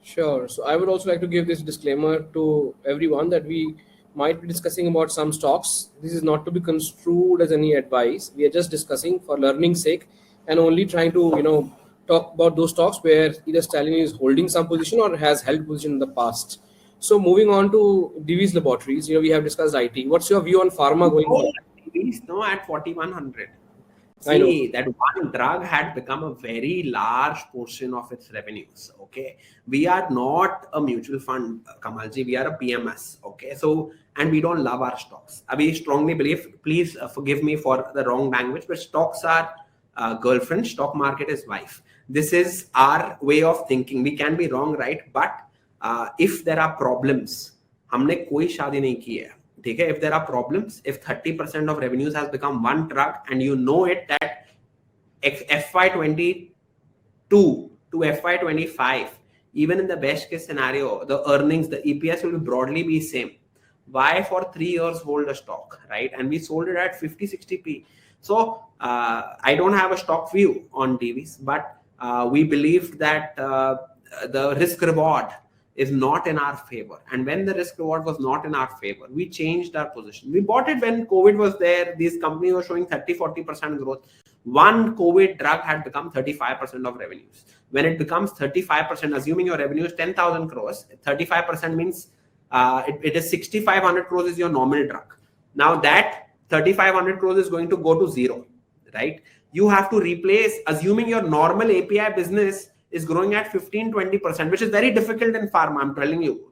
Sure. So I would also like to give this disclaimer to everyone that we might be discussing about some stocks. This is not to be construed as any advice. We are just discussing for learning's sake and only trying to, talk about those stocks where either Stallion is holding some position or has held position in the past. So moving on to Divi's Laboratories, we have discussed IT. What's your view on pharma going forward? Divi's, no, at 4,100. See, that one drug had become a very large portion of its revenues. Okay, we are not a mutual fund, Kamalji. We are a PMS. Okay, so, and we don't love our stocks. We strongly believe. Please forgive me for the wrong language, but stocks are girlfriend. Stock market is wife. This is our way of thinking. We can be wrong, right? But if there are problems, हमने कोई शादी नहीं की है. If there are problems, if 30% of revenues has become one drug, and you know it that FY22 to FY25, even in the best case scenario, the earnings, the EPS will broadly be same. Why for 3 years hold a stock, right? And we sold it at 50-60p. So I don't have a stock view on Divi's, but we believed that the risk reward is not in our favor. And when the risk reward was not in our favor, we changed our position. We bought it when COVID was there. These companies were showing 30-40% growth. One COVID drug had become 35% of revenues. When it becomes 35%, assuming your revenue is 10,000 crores, 35% means it is 6,500 crores is your normal drug. Now that 3,500 crores is going to go to zero, right? You have to replace, assuming your normal API business is growing at 15-20%, which is very difficult in pharma, I'm telling you,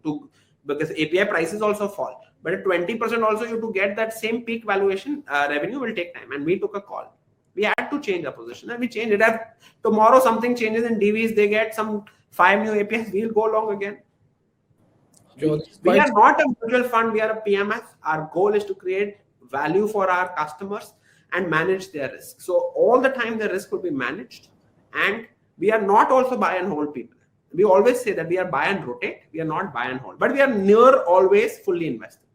because API prices also fall. But at 20% also, you to get that same peak valuation revenue will take time. And we took a call. We had to change our position, and we changed it. If tomorrow something changes in Divi's, they get some 5 new APIs, we'll go long again. We are not a mutual fund, we are a PMS. Our goal is to create value for our customers and manage their risk. So all the time the risk will be managed, and we are not also buy and hold people. We always say that we are buy and rotate. We are not buy and hold, but we are near always fully invested.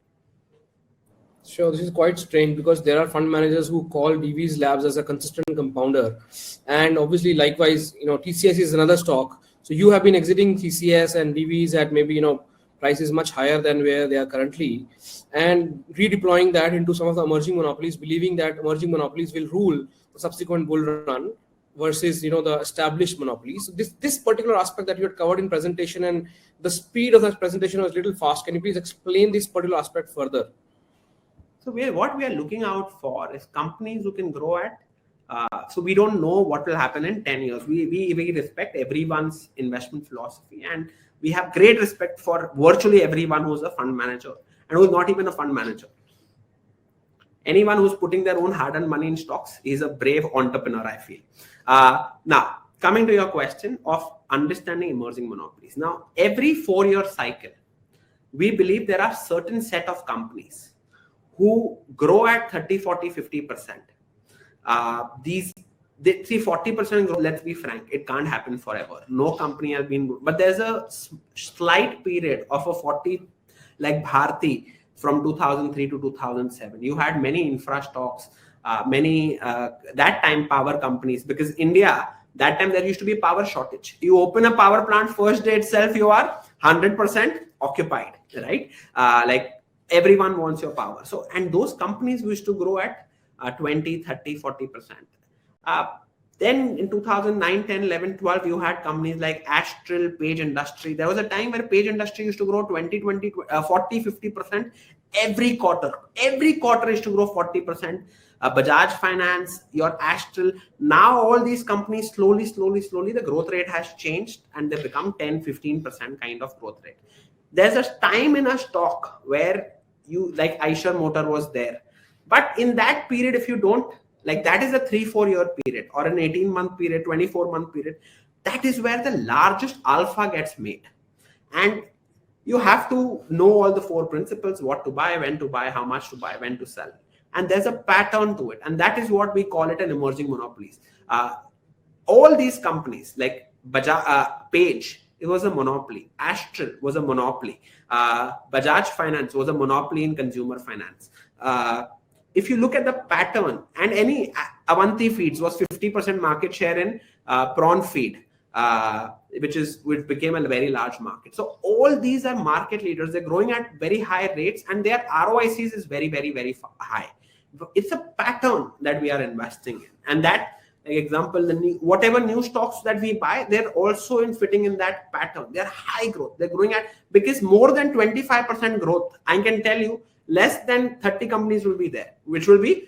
Sure, this is quite strange because there are fund managers who call Divi's Labs as a consistent compounder, and obviously likewise, TCS is another stock. So you have been exiting TCS and Divi's at maybe prices much higher than where they are currently, and redeploying that into some of the emerging monopolies, believing that emerging monopolies will rule the subsequent bull run versus the established monopolies. So this particular aspect that you had covered in presentation, and the speed of that presentation was a little fast. Can you please explain this particular aspect further? So what we are looking out for is companies who can grow at. So we don't know what will happen in 10 years. We respect everyone's investment philosophy, and we have great respect for virtually everyone who's a fund manager and who's not even a fund manager. anyone who's putting their own hard-earned money in stocks is a brave entrepreneur, I feel. Now, coming to your question of understanding emerging monopolies. Now, every 4-year cycle, we believe there are certain set of companies who grow at 30, 40, 50%. They see 40% growth, let's be frank, it can't happen forever. No company has been, but there's a slight period of a 40, like Bharti from 2003 to 2007. You had many infra stocks, many, that time power companies, because India, that time there used to be power shortage. You open a power plant, first day itself, you are 100% occupied, right? Like everyone wants your power. So, and those companies used to grow at 20, 30, 40%. Then in 2009, 10, 11, 12, you had companies like Astral, Page Industry. There was a time where Page Industry used to grow 20, 40, 50% every quarter. Every quarter used to grow 40%. Bajaj Finance, your Astral. Now all these companies slowly, the growth rate has changed and they become 10, 15% kind of growth rate. There's a time in a stock where you, like Eicher Motor was there. But in that period, if you don't, like that is a 3-4 year period or an 18-month period, 24-month period. That is where the largest alpha gets made. And you have to know all the 4 principles, what to buy, when to buy, how much to buy, when to sell. And there's a pattern to it. And that is what we call it an emerging monopolies. All these companies like Page, it was a monopoly. Astral was a monopoly. Bajaj Finance was a monopoly in consumer finance. If you look at the pattern, and any Avanti Feeds was 50% market share in prawn feed, which became a very large market. So all these are market leaders. They're growing at very high rates, and their ROICs is very, very, very high. It's a pattern that we are investing in, and that, like example, whatever new stocks that we buy, they're also fitting in that pattern. They're high growth. They're growing at, because more than 25% growth, I can tell you, less than 30 companies will be there, which will be,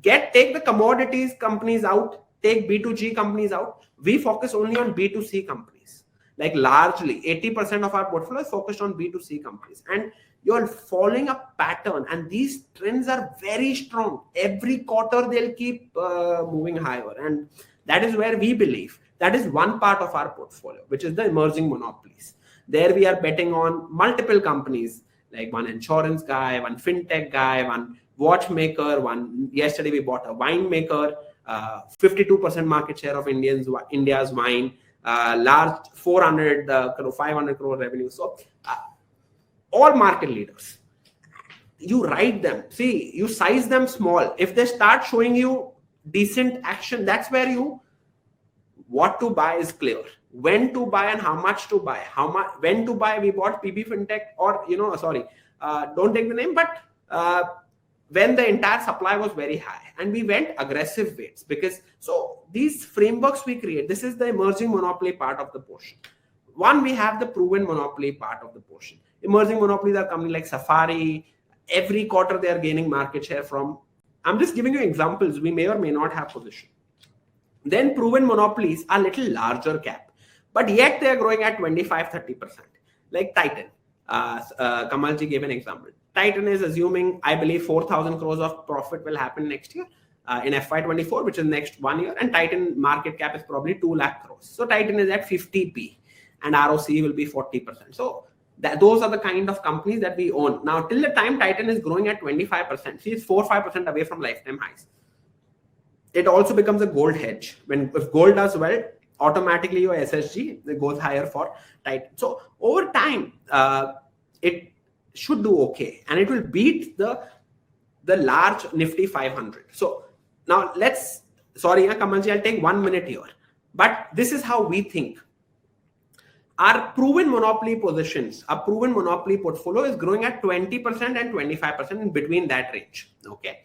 take the commodities companies out, take B2G companies out. We focus only on B2C companies. Like largely 80% of our portfolio is focused on B2C companies. And you're following a pattern, and these trends are very strong. Every quarter they'll keep moving higher. And that is where we believe that is one part of our portfolio, which is the emerging monopolies. There we are betting on multiple companies, like one insurance guy, one fintech guy, one watchmaker, one, yesterday we bought a winemaker, 52% market share of India's wine, large 500 crore revenue. So all market leaders, you ride them. See, you size them small. If they start showing you decent action, that's where what to buy is clear. When to buy and how much to buy. When to buy, we bought PB Fintech, or, don't take the name, but when the entire supply was very high, and we went aggressive weights, because so these frameworks we create, this is the emerging monopoly part of the portion. One, we have the proven monopoly part of the portion. Emerging monopolies are companies like Safari. Every quarter they are gaining market share from, I'm just giving you examples, we may or may not have position. Then proven monopolies are little larger cap, but yet they are growing at 25-30%. Like Titan, Kamalji gave an example. Titan is assuming, I believe, 4,000 crores of profit will happen next year in FY24, which is next 1 year. And Titan market cap is probably 2 lakh crores. So Titan is at 50p and ROC will be 40%. So those are the kind of companies that we own. Now, till the time Titan is growing at 25%, see, it's 4-5% away from lifetime highs. It also becomes a gold hedge. If gold does well, automatically your SSG goes higher for Titan. So over time, it should do okay, and it will beat the large Nifty 500. So now sorry, Kamalji, I'll take 1 minute here, but this is how we think. Our proven monopoly positions, our proven monopoly portfolio is growing at 20% and 25% in between that range. Okay,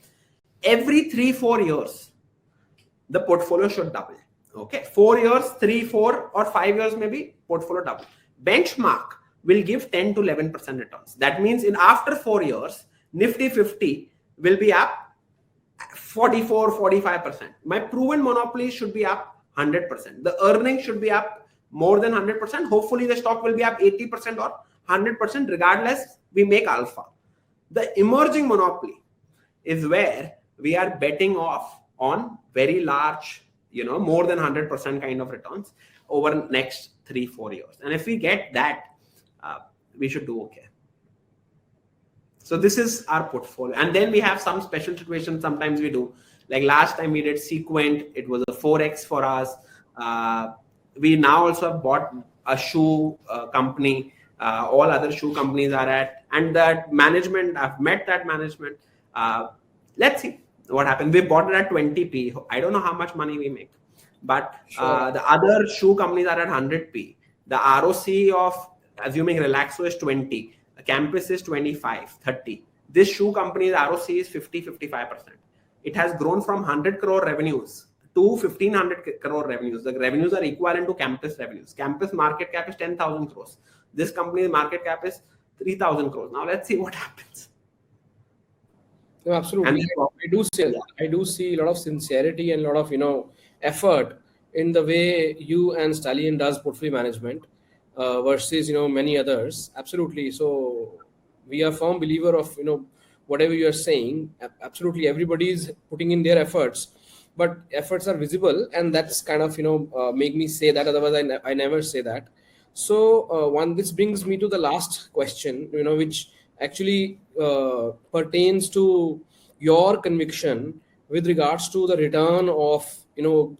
every 3-4 years, the portfolio should double. Okay, 4 years, 3, 4, or 5 years, maybe portfolio double. Benchmark will give 10 to 11% returns. That means in after 4 years, Nifty 50 will be up 44-45%. My proven monopoly should be up 100%. The earnings should be up more than 100%. Hopefully the stock will be up 80% or 100%. Regardless, we make alpha. The emerging monopoly, is where we are betting off on very large, more than 100% kind of returns over next 3-4 years. And if we get that, we should do okay. So this is our portfolio. And then we have some special situations. Sometimes we do, like last time we did Sequent. It was a 4x for us. We now also have bought a shoe company. All other shoe companies are at, and that management, I've met that management. Let's see what happens. We bought it at 20p. I don't know how much money we make, but the other shoe companies are at 100p. The ROC of assuming Relaxo is 20, Campus is 25, 30. This shoe company's ROC is 50-55%. It has grown from 100 crore revenues to 1500 crore revenues. The revenues are equivalent to Campus revenues. Campus market cap is 10,000 crores. This company's market cap is 3,000 crores. Now let's see what happens. No, absolutely. I do see a lot of sincerity and a lot of effort in the way you and Stallion does portfolio management versus many others. Absolutely. So we are firm believer of whatever you are saying. Absolutely, everybody is putting in their efforts, but efforts are visible, and that's kind of make me say that. Otherwise, I never say that. So this brings me to the last question, which actually pertains to your conviction with regards to the return of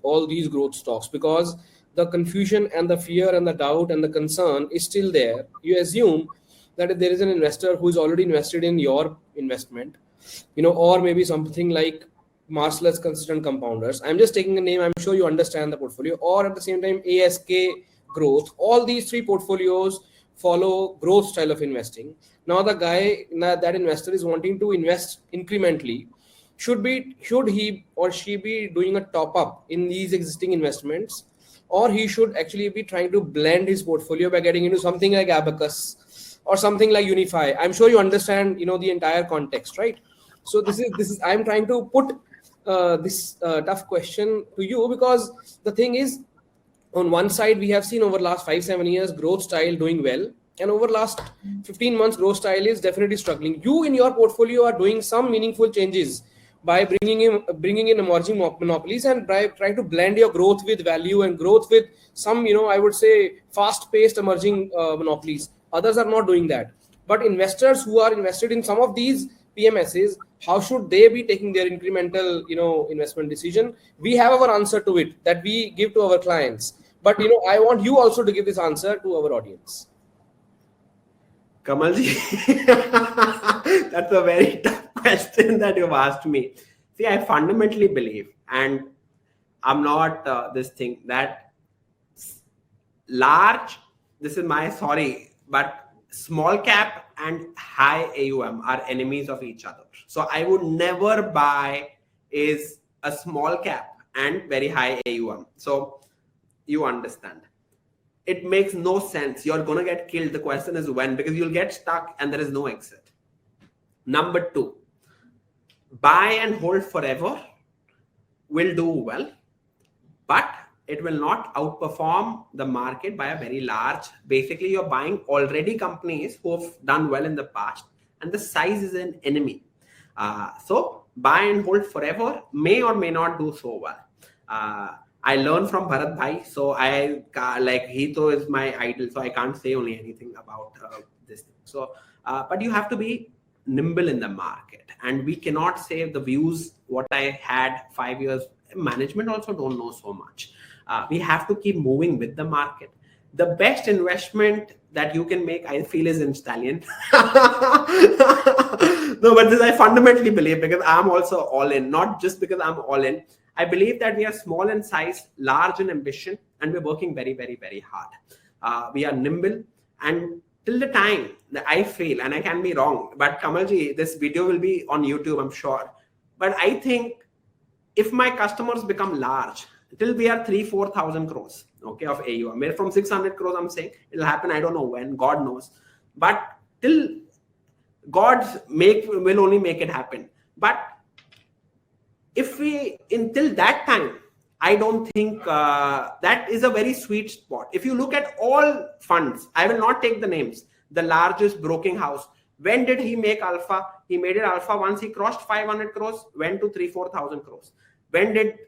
all these growth stocks, because the confusion and the fear and the doubt and the concern is still there. You assume that if there is an investor who is already invested in your investment, or maybe something like Marcellus Consistent Compounders. I'm just taking a name. I'm sure you understand the portfolio. Or at the same time, ASK Growth. All these three portfolios follow growth style of investing. Now that investor is wanting to invest incrementally. Should he or she be doing a top up in these existing investments, or he should actually be trying to blend his portfolio by getting into something like Abacus or something like Unify? I'm sure you understand the entire context, right? So this is I'm trying to put this tough question to you, because the thing is, on one side we have seen over the last 5-7 years growth style doing well, and over last 15 months growth style is definitely struggling. You in your portfolio are doing some meaningful changes by bringing in emerging monopolies and trying to blend your growth with value and growth with some I would say fast-paced emerging monopolies. Others are not doing that. But investors who are invested in some of these PMSs, how should they be taking their incremental investment decision? We have our answer to it that we give to our clients, but I want you also to give this answer to our audience. Kamalji, that's a very tough question that you've asked me. See, I fundamentally believe, and I'm not this thing, that but small cap and high AUM are enemies of each other. So I would never buy is a small cap and very high AUM. So you understand. It makes no sense. You're going to get killed. The question is when, because you'll get stuck and there is no exit. Number 2, buy and hold forever will do well, but it will not outperform the market by a very large. Basically, you're buying already companies who have done well in the past, and the size is an enemy. So buy and hold forever may or may not do so well. I learned from Bharat Bhai, so he is my idol, so I can't say only anything about this thing. So, but you have to be nimble in the market, and we cannot say the views what I had 5 years. Management also don't know so much. We have to keep moving with the market. The best investment that you can make, I feel, is in Stallion. No, but this I fundamentally believe, because I'm also all in, not just because I'm all in. I believe that we are small in size, large in ambition, and we're working very, very, very hard. We are nimble, and till the time that I fail, and I can be wrong, but Kamalji, this video will be on YouTube, I'm sure. But I think if my customers become large, till we are 3,000-4,000 crores, okay, of AUM. Where from 600 crores, I'm saying it'll happen. I don't know when, God knows. But till God will only make it happen. But if until that time, I don't think that is a very sweet spot. If you look at all funds, I will not take the names, the largest broking house, When did he make alpha? He made it alpha once he crossed 500 crores, went to 3,000-4,000 crores. When did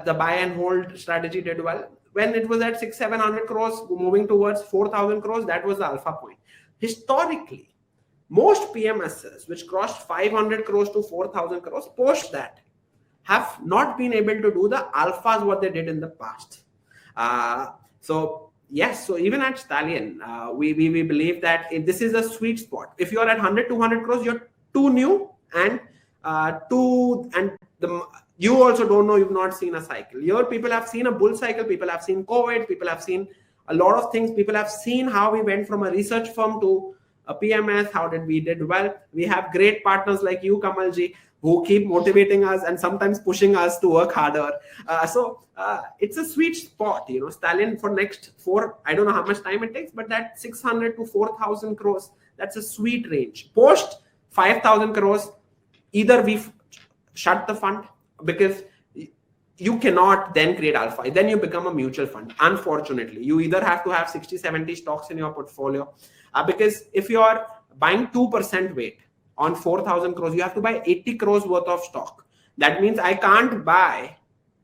the buy and hold strategy did well? When it was at 600-700 crores, moving towards 4,000 crores, that was the alpha point. Historically, most PMSs which crossed 500 crores to 4,000 crores post that have not been able to do the alphas what they did in the past. So yes, so even at Stallion, we believe that this is a sweet spot. If you're at 100-200 crores, you're too new and you also don't know, you've not seen a cycle. Your people have seen a bull cycle, people have seen COVID, people have seen a lot of things, people have seen how we went from a research firm to a PMS, how did we did well. We have great partners like you, Kamalji, who keep motivating us and sometimes pushing us to work harder. So it's a sweet spot, Stallion for next 4, I don't know how much time it takes, but that 600 to 4,000 crores, that's a sweet range. Post 5,000 crores, either we shut the fund, because you cannot then create alpha. Then you become a mutual fund. Unfortunately, you either have to have 60-70 stocks in your portfolio, because if you are buying 2% weight on 4,000 crores, you have to buy 80 crores worth of stock. That means I can't buy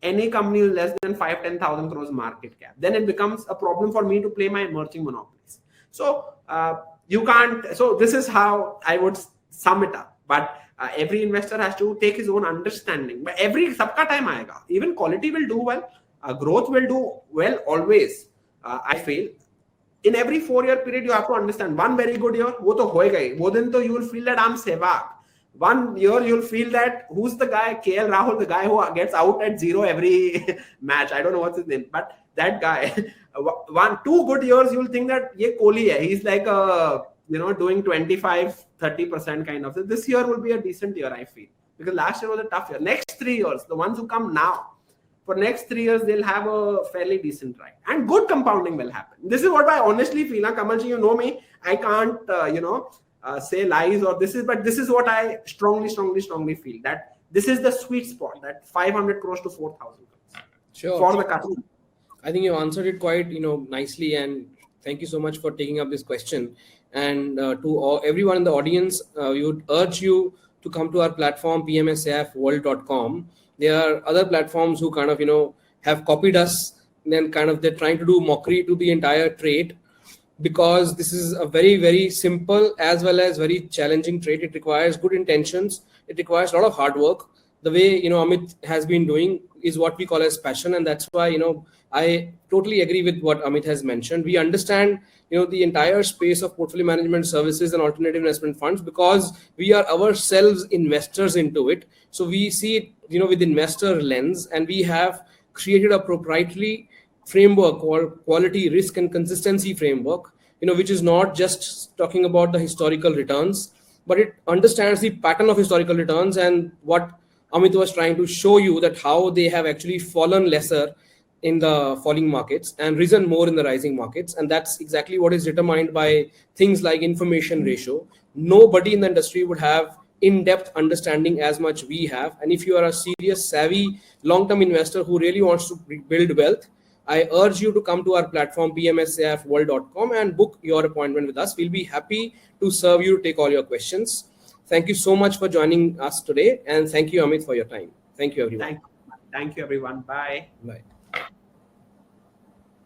any company less than 5-10,000 crores market cap. Then it becomes a problem for me to play my emerging monopolies. So you can't. So this is how I would sum it up. But every investor has to take his own understanding. But every sabka time aayega. Even quality will do well. Growth will do well always. I feel. In every 4-year period, you have to understand one very good year, wo to hoega hi. Wo din to you will feel that I'm Sehwag. 1 year you'll feel that who's the guy, KL Rahul, the guy who gets out at 0 every match. I don't know what's his name, but that guy. 2 good years you'll think that ye Kohli hai. He's like doing 25-30% kind of. So this year will be a decent year, I feel, because last year was a tough year. Next 3 years, the ones who come now, for next 3 years, they'll have a fairly decent ride, and good compounding will happen. This is what I honestly feel. Kamalji, you know me. I can't, say lies or but this is what I strongly feel, that this is the sweet spot, that 500 crores to 4,000 crores. Sure. For the customer. I think you answered it quite, nicely, and thank you so much for taking up this question. And to everyone in the audience, we would urge you to come to our platform, pmsaifworld.com. There are other platforms who kind of, have copied us, and then kind of they're trying to do mockery to the entire trade, because this is a very, very simple as well as very challenging trade. It requires good intentions. It requires a lot of hard work. The way, Amit has been doing is what we call as passion. And that's why, I totally agree with what Amit has mentioned. We understand, the entire space of portfolio management services and alternative investment funds, because we are ourselves investors into it. So we see it, with investor lens, and we have created a proprietary framework called quality, risk, and consistency framework, which is not just talking about the historical returns, but it understands the pattern of historical returns and what Amit was trying to show you, that how they have actually fallen lesser in the falling markets and risen more in the rising markets. And that's exactly what is determined by things like information ratio. Nobody in the industry would have in-depth understanding as much we have. And if you are a serious, savvy, long-term investor who really wants to build wealth, I urge you to come to our platform, pmsaifworld.com, and book your appointment with us. We'll be happy to serve you, take all your questions. Thank you so much for joining us today. And thank you, Amit, for your time. Thank you, everyone. Thank you, everyone. Bye. Bye.